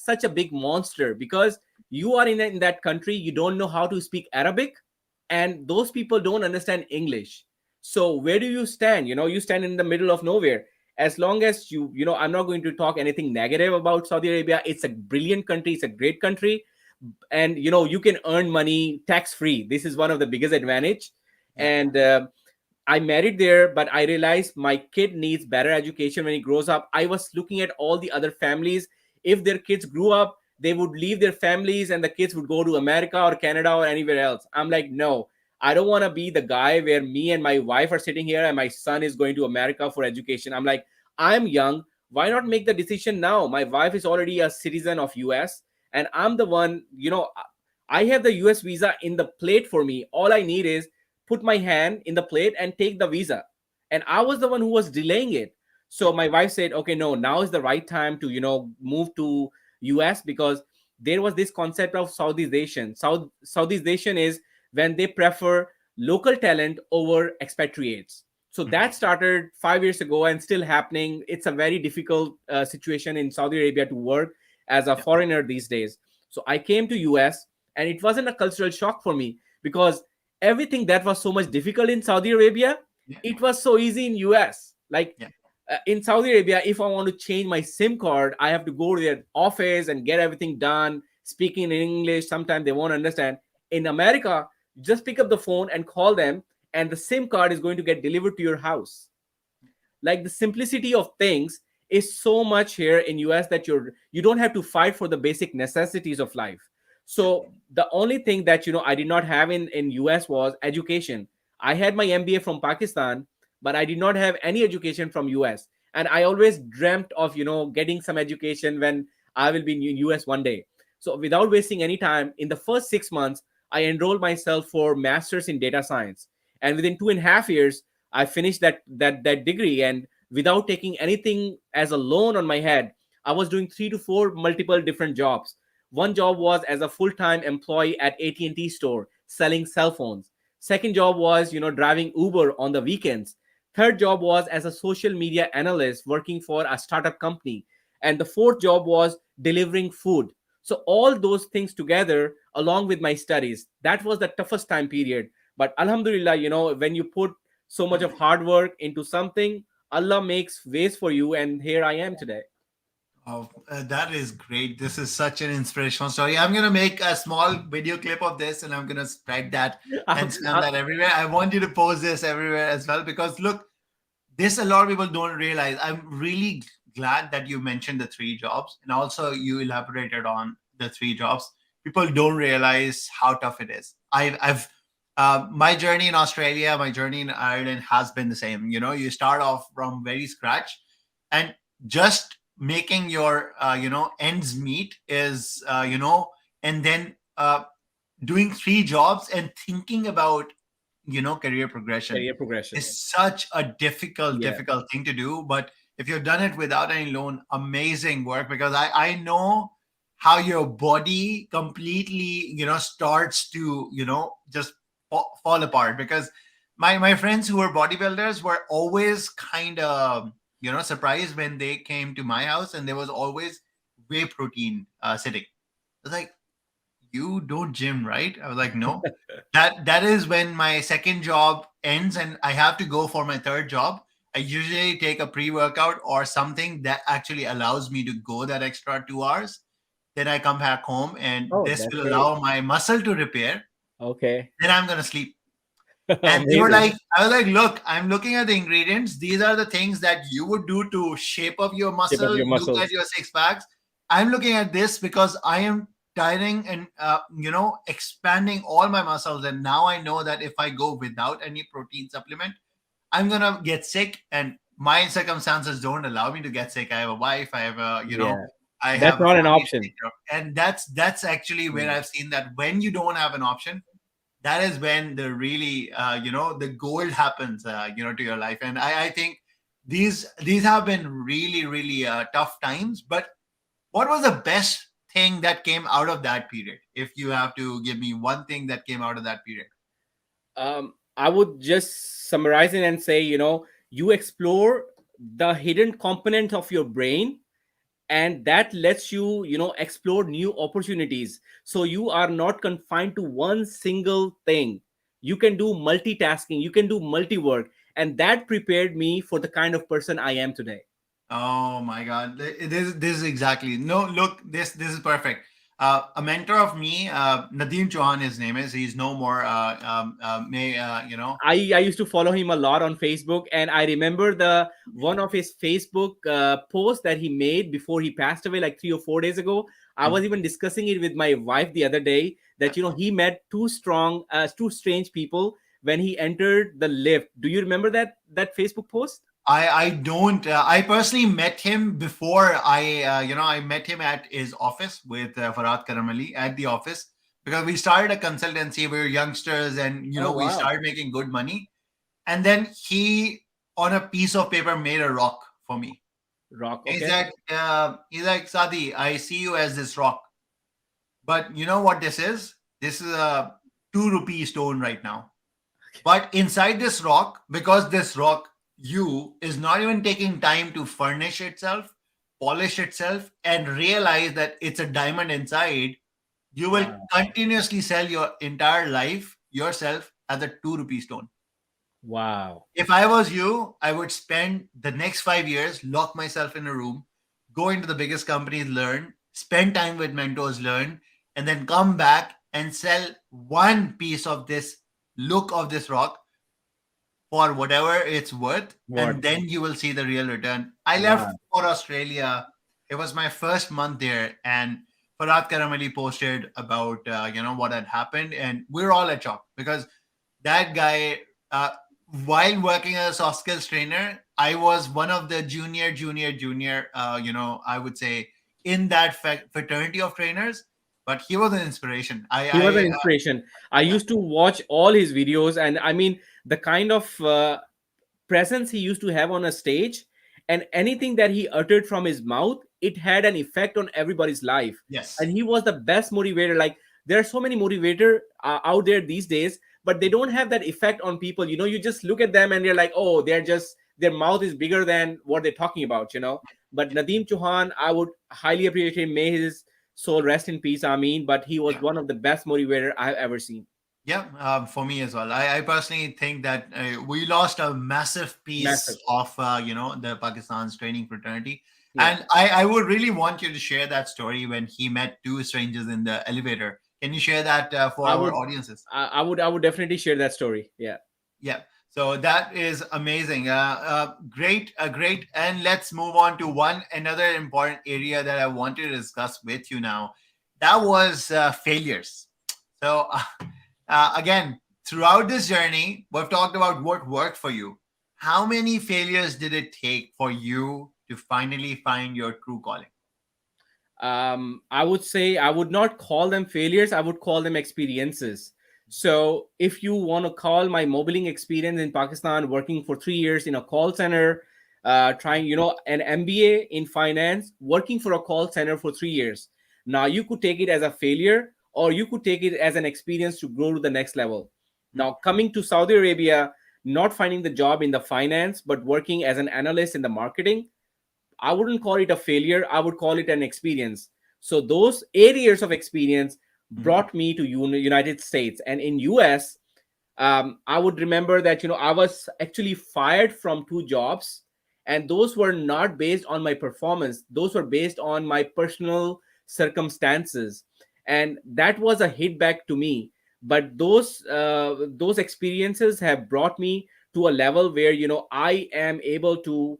such a big monster because you are in that country, you don't know how to speak Arabic, and those people don't understand English. So where do you stand? You stand in the middle of nowhere. As long as I'm not going to talk anything negative about Saudi Arabia. It's a brilliant country. It's a great country, and you can earn money tax free. This is one of the biggest advantage. Yeah. And I married there, but I realized my kid needs better education when he grows up. I was looking at all the other families. If their kids grew up, they would leave their families and the kids would go to America or Canada or anywhere else. I'm like, no, I don't want to be the guy where me and my wife are sitting here and my son is going to America for education. I'm like, I'm young. Why not make the decision now? My wife is already a citizen of US and I'm the one, I have the US visa in the plate for me. All I need is put my hand in the plate and take the visa. And I was the one who was delaying it. So my wife said, okay, no, now is the right time to, move to US because there was this concept of Southeization. Southeization is when they prefer local talent over expatriates. So that started 5 years ago and still happening. It's a very difficult situation in Saudi Arabia to work as a foreigner these days. So I came to US and it wasn't a cultural shock for me because everything that was so much difficult in Saudi Arabia, it was so easy in US. Like in Saudi Arabia, if I want to change my SIM card, I have to go to their office and get everything done, speaking in English. Sometimes they won't understand. In America, just pick up the phone and call them, and the SIM card is going to get delivered to your house. Like the simplicity of things is so much here in US that you don't have to fight for the basic necessities of life. So the only thing that I did not have in US was education. I had my MBA from Pakistan, but I did not have any education from US. And I always dreamt of getting some education when I will be in US one day. So without wasting any time, in the first 6 months, I enrolled myself for masters in data science. And within 2.5 years, I finished that degree. And without taking anything as a loan on my head, I was doing 3 to 4 multiple different jobs. One job was as a full-time employee at AT&T store selling cell phones. Second job was, driving Uber on the weekends. Third job was as a social media analyst working for a startup company. And the fourth job was delivering food. So all those things together, along with my studies, that was the toughest time period. But Alhamdulillah, when you put so much of hard work into something, Allah makes ways for you. And here I am today. Oh, that is great. This is such an inspirational story. I'm going to make a small video clip of this and I'm going to spread that and spam that everywhere. I want you to post this everywhere as well because look, this a lot of people don't realize. I'm really glad that you mentioned the 3 jobs and also you elaborated on the 3 jobs. People don't realize how tough it is. I've my journey in Australia, my journey in Ireland has been the same. You start off from very scratch and just making your ends meet is and then doing 3 jobs and thinking about career progression is such a difficult thing to do. But if you've done it without any loan, amazing work, because I know how your body completely starts to just fall apart. Because my friends who were bodybuilders were always kind of surprised when they came to my house and there was always whey protein sitting. I was like, you don't gym, right? I was like, no. that is when my second job ends and I have to go for my third job. I usually take a pre-workout or something that actually allows me to go that extra 2 hours. Then I come back home and this will allow my muscle to repair. Okay. Then I'm going to sleep. And they were like, I was like, look, I'm looking at the ingredients. These are the things that you would do to shape up your muscle, look at your 6 packs. I'm looking at this because I am dieting and, expanding all my muscles. And now I know that if I go without any protein supplement, I'm going to get sick. And my circumstances don't allow me to get sick. I have a wife. I have a, I that's have not an option. And that's actually where I've seen that when you don't have an option, that is when the really, the gold happens, to your life. And I think these have been really, really tough times. But what was the best thing that came out of that period? If you have to give me one thing that came out of that period. I would just summarize it and say, you explore the hidden component of your brain, and that lets you, explore new opportunities. So you are not confined to one single thing. You can do multitasking, you can do multi work, and that prepared me for the kind of person I am today. Oh my God! This is exactly no. Look, this is perfect. A mentor of me, Nadeem Chauhan, his name is. He's no more. May you know? I used to follow him a lot on Facebook, and I remember the one of his Facebook posts that he made before he passed away, like 3 or 4 days ago. I was even discussing it with my wife the other day that he met two strange people when he entered the lift. Do you remember that Facebook post? I don't. I personally met him before. I met him at his office with Farhad Karamali at the office, because we started a consultancy. We were youngsters, and Oh we wow, started making good money. And then he, on a piece of paper, made a rock for me. rock. He's Okay, like, Sadi, I see you as this rock, but you know what this is? This is a 2 rupee stone right now. But inside this rock, because this rock, you is not even taking time to furnish itself, polish itself, and realize that it's a diamond inside, you will wow, continuously sell your entire life yourself as a 2 rupee stone. wow, If I was you, I would spend the next 5 years, lock myself in a room, go into the biggest companies, learn, spend time with mentors, learn, and then come back and sell one piece of this look of this rock for whatever it's worth, and what? then you will see the real return. I left Wow, for Australia. It was my first month there, and Farhad Karamali posted about what had happened, and we're all at shock because that guy, uh, while working as a soft skills trainer, I was one of the junior. I would say in that fraternity of trainers, but he was an inspiration. he was an I inspiration. I yeah, used to watch all his videos, and I mean the kind of presence he used to have on a stage, and anything that he uttered from his mouth, it had an effect on everybody's life. yes, And he was the best motivator. Like, there are so many motivator out there these days, but they don't have that effect on people. You just look at them and you're like, oh, their mouth is bigger than what they're talking about. But Nadeem Chauhan, I would highly appreciate him. May his soul rest in peace, I mean, but he was yeah. one of the best motivator I've ever seen. Yeah, for me as well. I personally think that we lost a massive piece Massive. of the Pakistan's training fraternity, Yeah. and I would really want you to share that story when he met two strangers in the elevator. Can you share that for I our would audiences? I would definitely share that story. Yeah. Yeah. So that is amazing. Great. And let's move on to one another important area that I wanted to discuss with you now. That was failures. So again, throughout this journey, we've talked about what worked for you. How many failures did it take for you to finally find your true calling? I would say I would not call them failures, I would call them experiences. So if you want to call my mobiling experience in Pakistan, working for 3 years in a call center, trying an MBA in finance, working for a call center for 3 years, now you could take it as a failure, or you could take it as an experience to grow to the next level. Now coming to Saudi Arabia, not finding the job in the finance but working as an analyst in the marketing, I wouldn't call it a failure. I would call it an experience. So those 8 years of experience Mhm. brought me to United States, and in US, I would remember that I was actually fired from two jobs, and those were not based on my performance. Those were based on my personal circumstances, and that was a hit back to me. But those experiences have brought me to a level where I am able to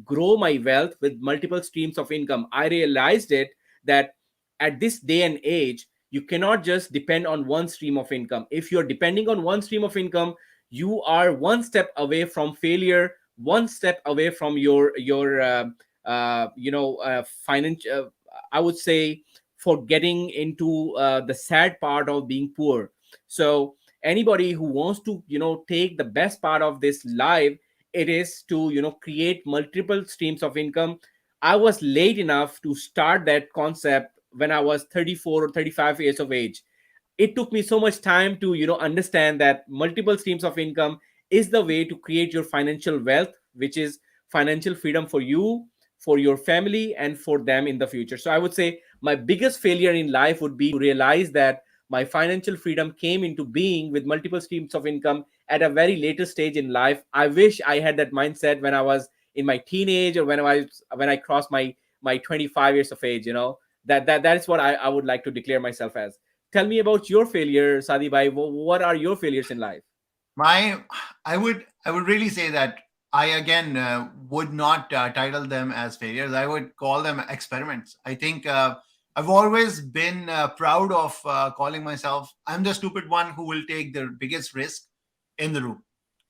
grow my wealth with multiple streams of income. I realized it that at this day and age, you cannot just depend on one stream of income. If you're depending on one stream of income, you are one step away from failure, one step away from your financial. I would say, for getting into the sad part of being poor. So anybody who wants to take the best part of this life it is to, create multiple streams of income. I was late enough to start that concept when I was 34 or 35 years of age. It took me so much time to, understand that multiple streams of income is the way to create your financial wealth, which is financial freedom for you, for your family, and for them in the future. So I would say my biggest failure in life would be to realize that my financial freedom came into being with multiple streams of income at a very later stage in life. I wish I had that mindset when I was in my teenage, or when I crossed my 25 years of age. That is what I would like to declare myself as. Tell me about your failure, Sadi bhai. What are your failures in life? My, I would really say that I again would not title them as failures. I would call them experiments. I think I've always been proud of calling myself. I'm the stupid one who will take the biggest risk in the room,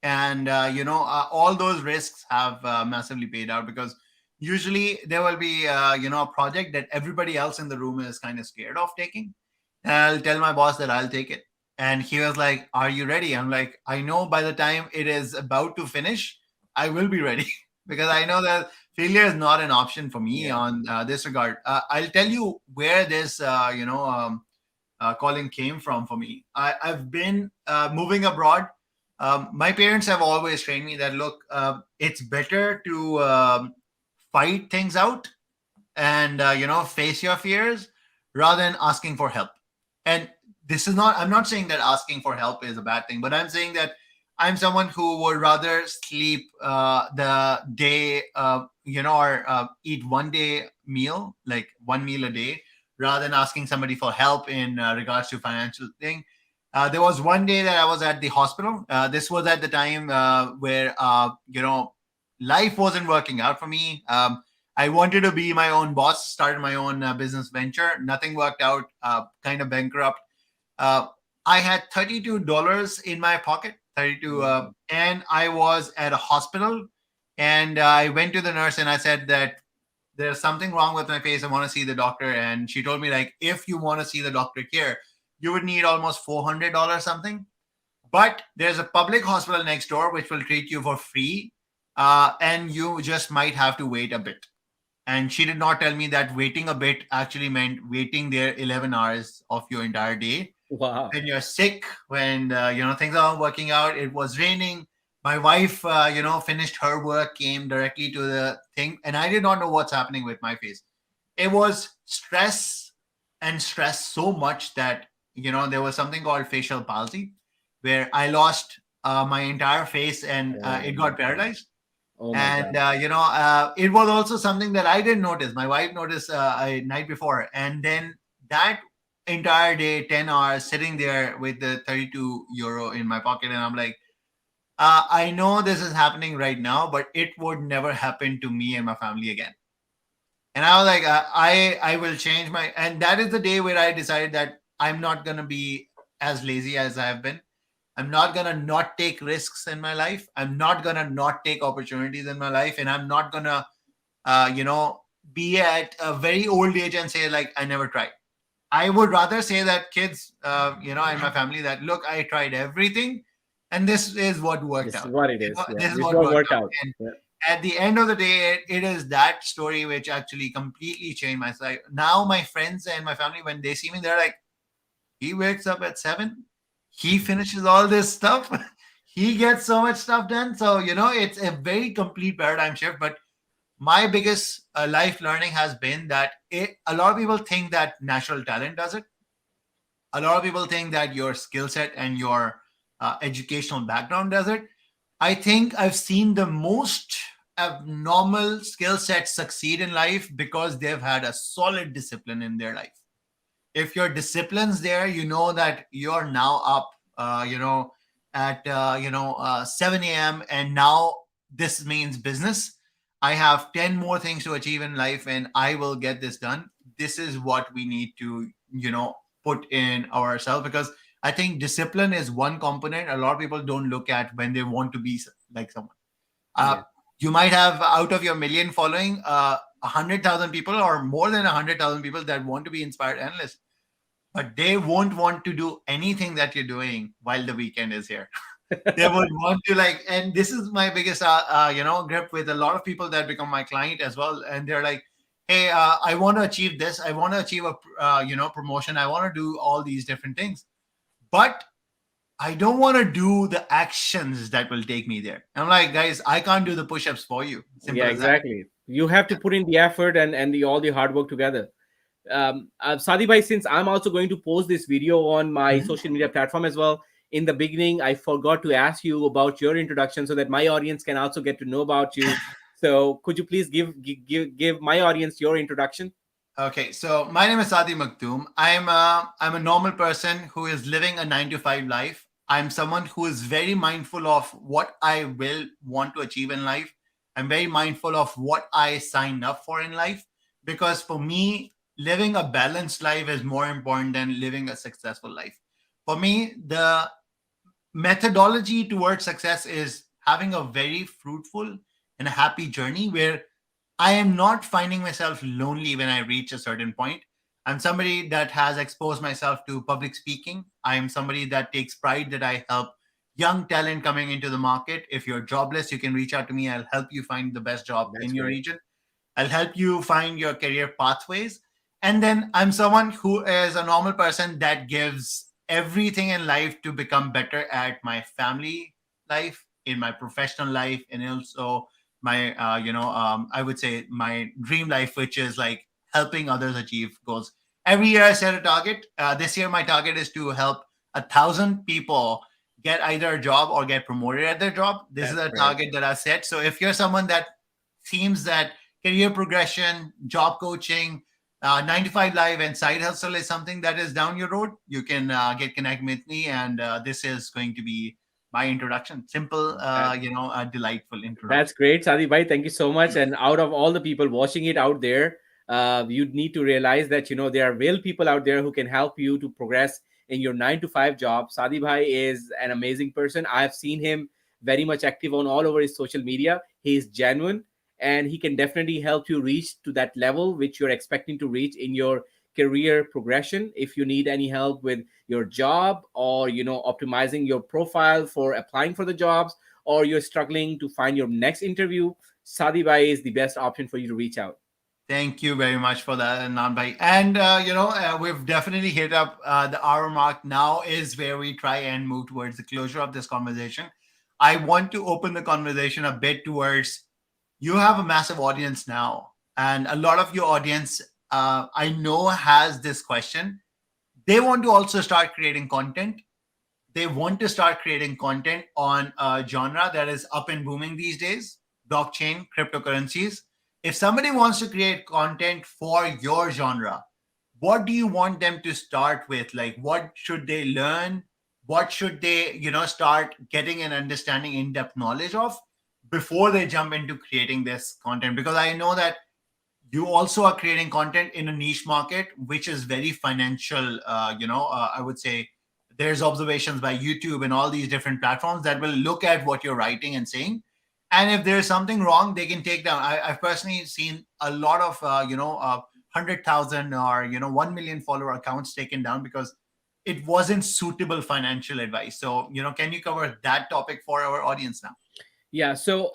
and all those risks have massively paid out, because usually there will be a project that everybody else in the room is kind of scared of taking, and I'll tell my boss that I'll take it. And he was like, "Are you ready?" I'm like, "I know by the time it is about to finish, I will be ready." Because I know that failure is not an option for me Yeah. on this regard. I'll tell you where this, calling came from for me. I've been moving abroad. My parents have always trained me that, look, it's better to fight things out and face your fears rather than asking for help. And this is not, I'm not saying that asking for help is a bad thing, but I'm saying that I'm someone who would rather sleep the day, or eat one day meal, like one meal a day, rather than asking somebody for help in regards to financial thing. There was one day that I was at the hospital. This was at the time where life wasn't working out for me. I wanted to be my own boss, started my own business venture. Nothing worked out, kind of bankrupt. Uh, I had $32 in my pocket, 32, Mhm. and I was at a hospital. And I went to the nurse and I said that there's something wrong with my face. I want to see the doctor. And she told me, like, if you want to see the doctor here, you would need almost $400 something. But there's a public hospital next door which will treat you for free. And you just might have to wait a bit. And she did not tell me that waiting a bit actually meant waiting there 11 hours of your entire day. Wow. When you're sick, when things aren't working out. It was raining. My wife, finished her work, came directly to the thing, and I did not know what's happening with my face. It was stress, and stress so much that there was something called facial palsy, where I lost my entire face, and Oh it my got God. paralyzed. Oh my And God. it was also something that I didn't notice. My wife noticed a night before, and then that entire day, 10 hours sitting there with the 32 euro in my pocket, and I'm like, I know this is happening right now, but it would never happen to me and my family again. And I was like, I will change my. And that is the day where I decided that I'm not gonna be as lazy as I have been. I'm not gonna not take risks in my life. I'm not gonna not take opportunities in my life, and I'm not gonna, uh, you know, be at a very old age and say like I never tried. I would rather say that kids, in my family, that look, I tried everything, and this is what worked This is out. what it is. Yeah. This is This what will worked work out. out. And Yeah. at the end of the day, it is that story which actually completely changed my life. Now, my friends and my family, when they see me, they're like, he wakes up at 7, he finishes all this stuff, he gets so much stuff done. So, it's a very complete paradigm shift. But my biggest life learning has been that a lot of people think that natural talent does it. A lot of people think that your skill set and your educational background does it. I think I've seen the most abnormal skill sets succeed in life because they've had a solid discipline in their life. If your discipline's there, you know that you're now up, at 7 a.m. and now this means business. I have 10 more things to achieve in life, and I will get this done. This is what we need to, put in ourselves, because I think discipline is one component a lot of people don't look at when they want to be like someone. Uh, Yeah. you might have, out of your million following, 100,000 people or more than 100,000 people that want to be inspired analysts, but they won't want to do anything that you're doing while the weekend is here. They would want to like, and this is my biggest, grip with a lot of people that become my client as well. And they're like, hey, I want to achieve this. I want to achieve a, promotion. I want to do all these different things, but I don't want to do the actions that will take me there. I'm like, guys, I can't do the push-ups for you. Yeah, Simple as that. exactly. You have to put in the effort and the all the hard work together. Sadi bhai, since I'm also going to post this video on my Mhm. social media platform as well, in the beginning, I forgot to ask you about your introduction so that my audience can also get to know about you. So, could you please give my audience your introduction? Okay, so my name is Sadi Maktoum. I'm a normal person who is living a 9 to 5 life. I'm someone who is very mindful of what I will want to achieve in life. I'm very mindful of what I signed up for in life, because for me, living a balanced life is more important than living a successful life. For me, the methodology towards success is having a very fruitful and a happy journey where I am not finding myself lonely when I reach a certain point. I'm somebody that has exposed myself to public speaking. I am somebody that takes pride that I help young talent coming into the market. If you're jobless, you can reach out to me. I'll help you find the best job in That's your great. region. I'll help you find your career pathways. And then I'm someone who is a normal person that gives everything in life to become better at my family life, in my professional life, and also my, I would say my dream life, which is like helping others achieve goals. Every year I set a target. This year, my target is to help 1,000 people get either a job or get promoted at their job. This is That's a great. target that I set. So if you're someone that seems that career progression, job coaching, 9 to 5 live and side hustle is something that is down your road, you can get connect with me. And this is going to be my introduction. Simple, delightful That's introduction. great, Sadi bhai. Thank you so much. And out of all the people watching it out there, you need to realize that there are real people out there who can help you to progress in your 9 to 5 job. Sadi bhai is an amazing person. I've seen him very much active on all over his social media. He is genuine, and he can definitely help you reach to that level which you're expecting to reach in your career progression. If you need any help with your job, or optimizing your profile for applying for the jobs, or you're struggling to find your next interview, Sadi Bhai is the best option for you to reach out. Thank you very much for that, Nan Bhai. And we've definitely hit up the hour mark. Now is where we try and move towards the closure of this conversation. I want to open the conversation a bit towards, you have a massive audience now, and a lot of your audience, I know, has this question. They want to also start creating content. They want to start creating content on a genre that is up and booming these days: blockchain, cryptocurrencies. If somebody wants to create content for your genre, what do you want them to start with? Like, what should they learn? What should they, start getting an understanding, in-depth knowledge of before they jump into creating this content? Because I know that you also are creating content in a niche market which is very financial. I would say there's observations by YouTube and all these different platforms that will look at what you're writing and saying, and if there's something wrong, they can take down. I've personally seen a lot of 100,000 or 1 million follower accounts taken down because it wasn't suitable financial advice. So can you cover that topic for our audience now? Yeah, so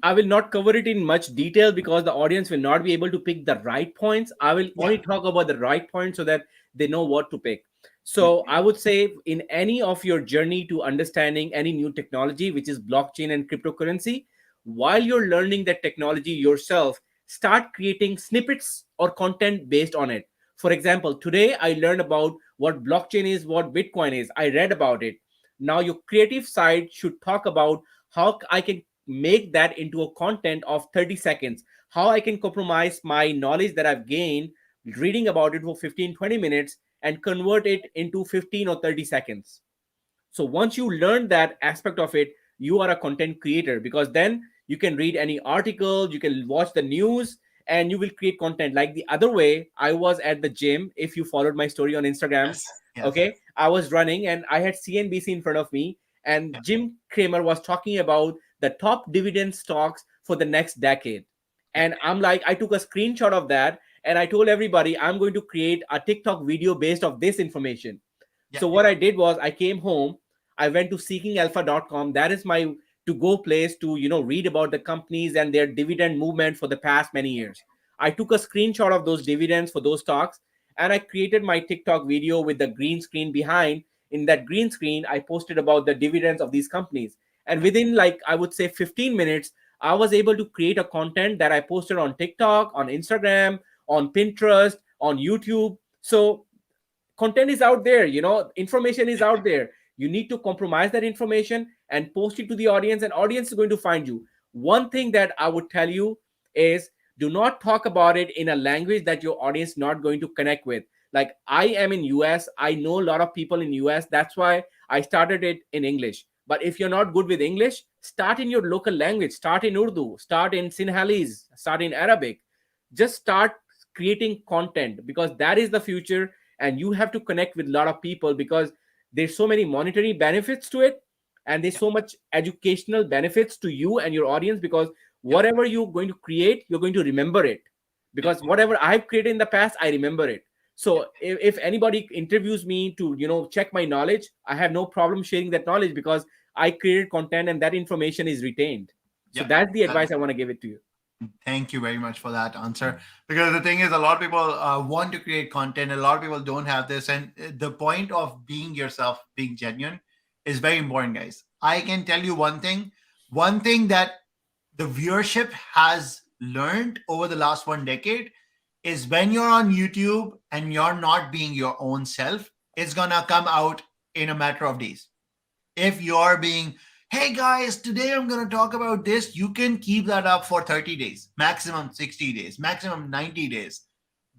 I will not cover it in much detail because the audience will not be able to pick the right points. I will Yeah. only talk about the right points so that they know what to pick. Yeah. So I would say, in any of your journey to understanding any new technology, which is blockchain and cryptocurrency, while you're learning that technology yourself, start creating snippets or content based on it. For example, today I learned about what blockchain is, what Bitcoin is. I read about it. Now your creative side should talk about how I can make that into a content of 30 seconds, how I can compromise my knowledge that I've gained reading about it for 15-20 minutes and convert it into 15 or 30 seconds. So once you learn that aspect of it, you are a content creator, because then you can read any article, you can watch the news, and you will create content. Like the other way, I was at the gym. If you followed my story on Instagram, Yes. Yes. okay, I was running and I had CNBC in front of me, Yeah. and Jim Cramer was talking about the top dividend stocks for the next decade. Yeah. And I'm like, I took a screenshot of that and I told everybody I'm going to create a TikTok video based of this information. Yeah. So what I did was I came home, I went to seekingalpha.com. That is my to go place to read about the companies and their dividend movement for the past many years. I took a screenshot of those dividends for those stocks, and I created my TikTok video with the green screen behind. In that green screen, I posted about the dividends of these companies, and within, like, I would say 15 minutes, I was able to create a content that I posted on TikTok, on Instagram, on Pinterest, on YouTube. So content is out there, information is out there. You need to compromise that information and post it to the audience, and audience is going to find you. One thing that I would tell you is, do not talk about it in a language that your audience not going to connect with. Like, I am in US, I know a lot of people in US, that's why I started it in English. But if you're not good with English, start in your local language, start in Urdu, start in Sinhalese, start in Arabic. Just start creating content, because that is the future. And you have to connect with a lot of people, because there's so many monetary benefits to it, and there's so much educational benefits to you and your audience, because Yep. whatever you're going to create, you're going to remember it, Yep. because whatever I've created in the past, I remember it. Yep. So if anybody interviews me to check my knowledge, I have no problem sharing that knowledge, because I created content and that information is retained. So Yep. that's the advice I want to give it to you. Thank you very much for that answer. Because the thing is, a lot of people want to create content. A lot of people don't have this. And the point of being yourself, being genuine, is very important, guys. I can tell you one thing that the viewership has learned over the last 1 decade is, when you're on YouTube and you're not being your own self, it's going to come out in a matter of days. If you're being, hey guys, today I'm going to talk about this, you can keep that up for 30 days, maximum 60 days, maximum 90 days.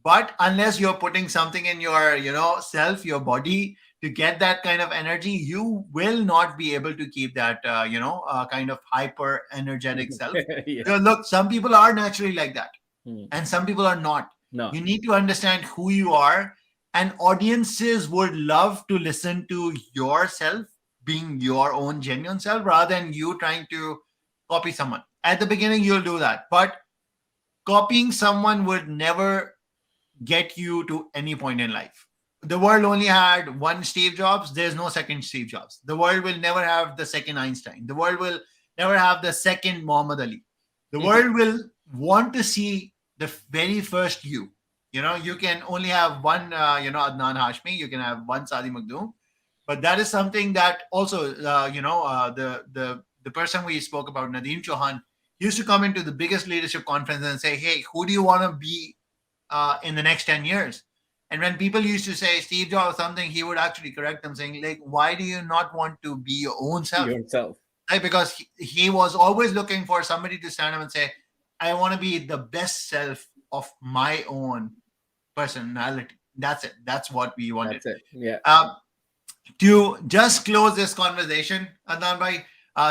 But unless you're putting something in your, self, your body, to get that kind of energy, you will not be able to keep that, kind of hyper energetic self. Yeah. Because look, some people are naturally like that, Hmm. and some people are not. No. You need to understand who you are, and audiences would love to listen to yourself, being your own genuine self, rather than you trying to copy someone. At the beginning, you'll do that, but copying someone would never get you to any point in life. The world only had one Steve Jobs. There's no second Steve Jobs. The world will never have the second Einstein. The world will never have the second Muhammad Ali. The world will want to see the very first you. You can only have one, Adnan Hashmi. You can have one Sadi Makhdoom. But that is something that also, the person we spoke about, Nadeem Chauhan, used to come into the biggest leadership conference and say, hey, who do you want to be in the next 10 years? And when people used to say Steve Jobs or something, he would actually correct them, saying, like, why do you not want to be your own self? Yourself. Right? Because he was always looking for somebody to stand up and say, I want to be the best self of my own personality. That's it. That's what we wanted. That's it. Yeah. To just close this conversation, Adnan bhai,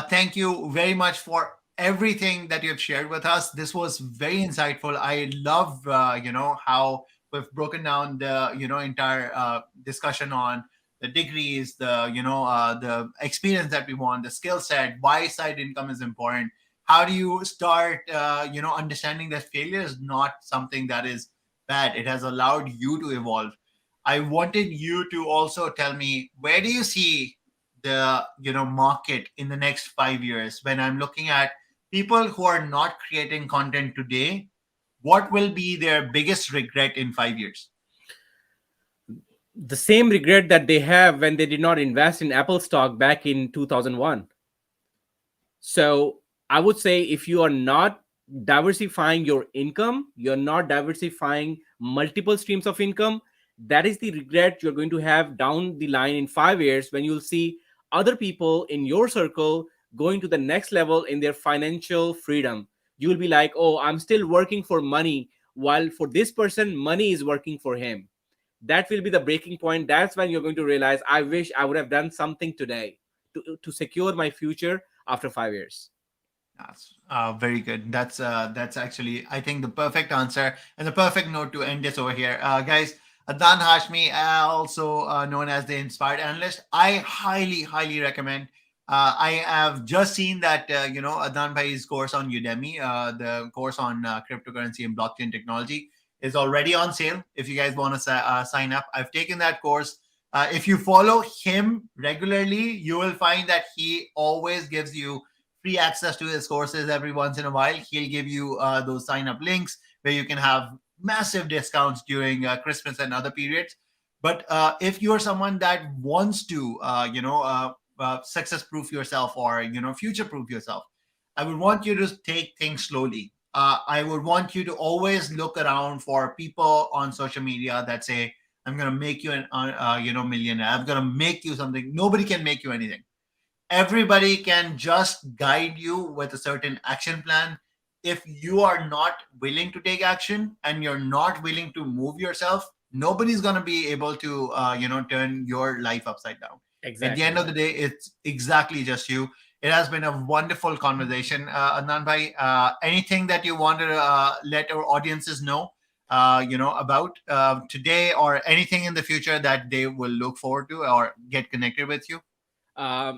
thank you very much for everything that you have shared with us. This was very insightful. I love, how we've broken down the, entire discussion on the degrees, the experience that we want, the skill set, why side income is important. How do you start, understanding that failure is not something that is bad. It has allowed you to evolve. I wanted you to also tell me, where do you see the market in the next 5 years? When I'm looking at people who are not creating content today, what will be their biggest regret in 5 years? The same regret that they have when they did not invest in Apple stock back in 2001. So I would say, if you are not diversifying your income, you're not diversifying multiple streams of income, that is the regret you're going to have down the line in 5 years, when you'll see other people in your circle going to the next level in their financial freedom. You will be like, oh, I'm still working for money, while for this person, money is working for him. That will be the breaking point. That's when you're going to realize, I wish I would have done something today to secure my future after 5 years. That's very good. That's actually, I think, the perfect answer and the perfect note to end this over here, guys. Adnan Hashmi, also known as the Inspired Analyst, I highly, highly recommend. I have just seen that Adnan Bhai's course on Udemy, the course on cryptocurrency and blockchain technology, is already on sale. If you guys want to sign up, I've taken that course. If you follow him regularly, you will find that he always gives you free access to his courses every once in a while. He'll give you those sign up links where you can have massive discounts during Christmas and other periods. But if you're someone that wants to, success proof yourself or, future proof yourself, I would want you to take things slowly. I would want you to always look around for people on social media that say, I'm going to make you an, millionaire. I'm going to make you something. Nobody can make you anything. Everybody can just guide you with a certain action plan. If you are not willing to take action and you're not willing to move yourself, nobody's going to be able to, turn your life upside down. Exactly. At the end of the day, it's exactly just you. It has been a wonderful conversation, Adnan bhai. Anything that you want to let our audiences know, about today, or anything in the future that they will look forward to or get connected with you?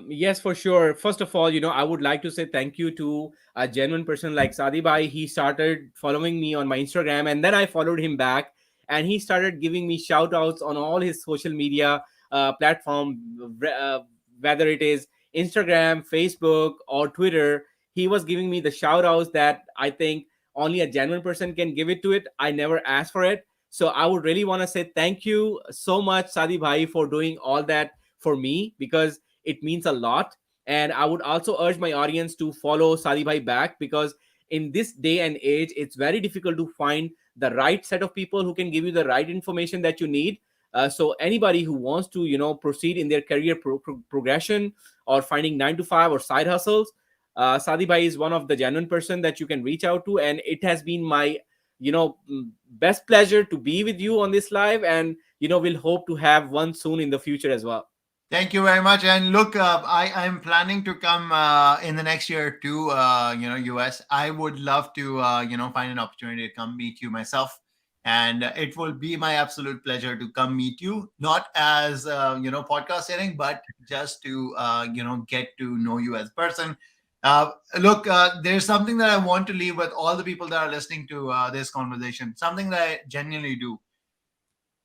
Yes, for sure. First of all, I would like to say thank you to a genuine person like Sadi Bhai. He started following me on my Instagram, and then I followed him back, and he started giving me shout outs on all his social media platform, whether it is Instagram, Facebook, or Twitter. He was giving me the shout outs that I think only a genuine person can give it to it. I never asked for it. So I would really want to say thank you so much, Sadi Bhai, for doing all that for me, because it means a lot. And I would also urge my audience to follow Sadi Bhai back, because in this day and age, it's very difficult to find the right set of people who can give you the right information that you need. So anybody who wants to, proceed in their career progression, or finding 9 to 5 or side hustles, Sadi Bhai is one of the genuine person that you can reach out to. And it has been my, best pleasure to be with you on this live. And, we'll hope to have one soon in the future as well. Thank you very much. And look, I'm planning to come in the next year to US. I would love to find an opportunity to come meet you myself, and it will be my absolute pleasure to come meet you, not as podcast setting, but just to get to know you as a person. Look, there's something that I want to leave with all the people that are listening to this conversation. Something that I genuinely do.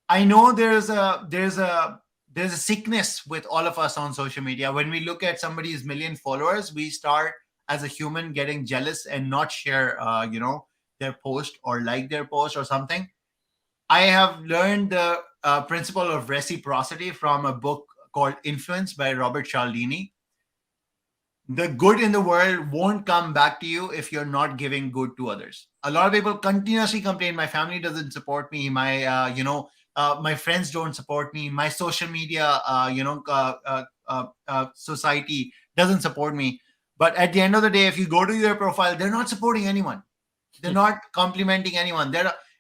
I know there's a sickness with all of us on social media. When we look at somebody's million followers, we start as a human getting jealous and not share, their post or like their post or something. I have learned the principle of reciprocity from a book called Influence by Robert Cialdini. The good in the world won't come back to you if you're not giving good to others. A lot of people continuously complain, my family doesn't support me, my friends don't support me, my social media, society doesn't support me. But at the end of the day, if you go to their profile, they're not supporting anyone. They're not complimenting anyone.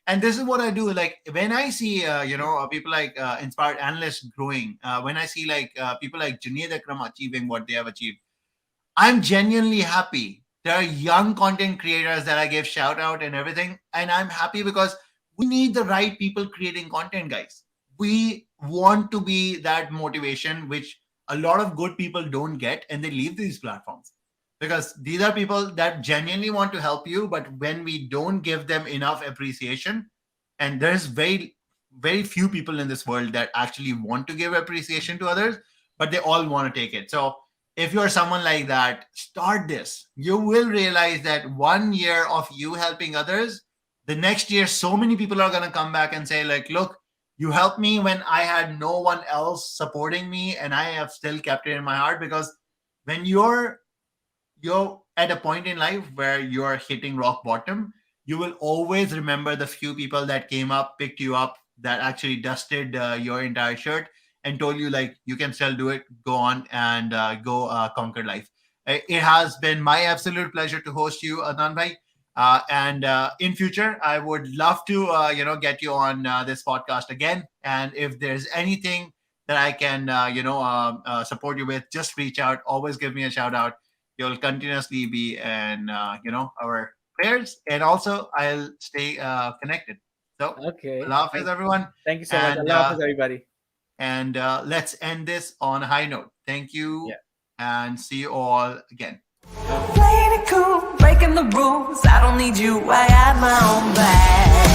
And this is what I do. Like when I see, people like Inspired Analyst growing, when I see like people like Junaid Akram achieving what they have achieved, I'm genuinely happy. There are young content creators that I give shout out and everything. And I'm happy because we need the right people creating content, guys. We want to be that motivation, which a lot of good people don't get, and they leave these platforms because these are people that genuinely want to help you. But when we don't give them enough appreciation, and there's very, very few people in this world that actually want to give appreciation to others, but they all want to take it. So if you're someone like that, start this. You will realize that 1 year of you helping others, the next year, so many people are going to come back and say, like, look, you helped me when I had no one else supporting me, and I have still kept it in my heart. Because when you're at a point in life where you're hitting rock bottom, you will always remember the few people that came up, picked you up, that actually dusted your entire shirt and told you, like, you can still do it, go on and go conquer life. It has been my absolute pleasure to host you, Adnan bhai. And in future, I would love to, get you on this podcast again. And if there's anything that I can, support you with, just reach out. Always give me a shout out. You'll continuously be in, our prayers. And also, I'll stay connected. So, Okay. Allah Hafiz, everyone. Thank you so much. Allah Hafiz, everybody. And let's end this on a high note. Thank you. And see you all again. Playing it cool, breaking the rules. I don't need you, I got my own bag.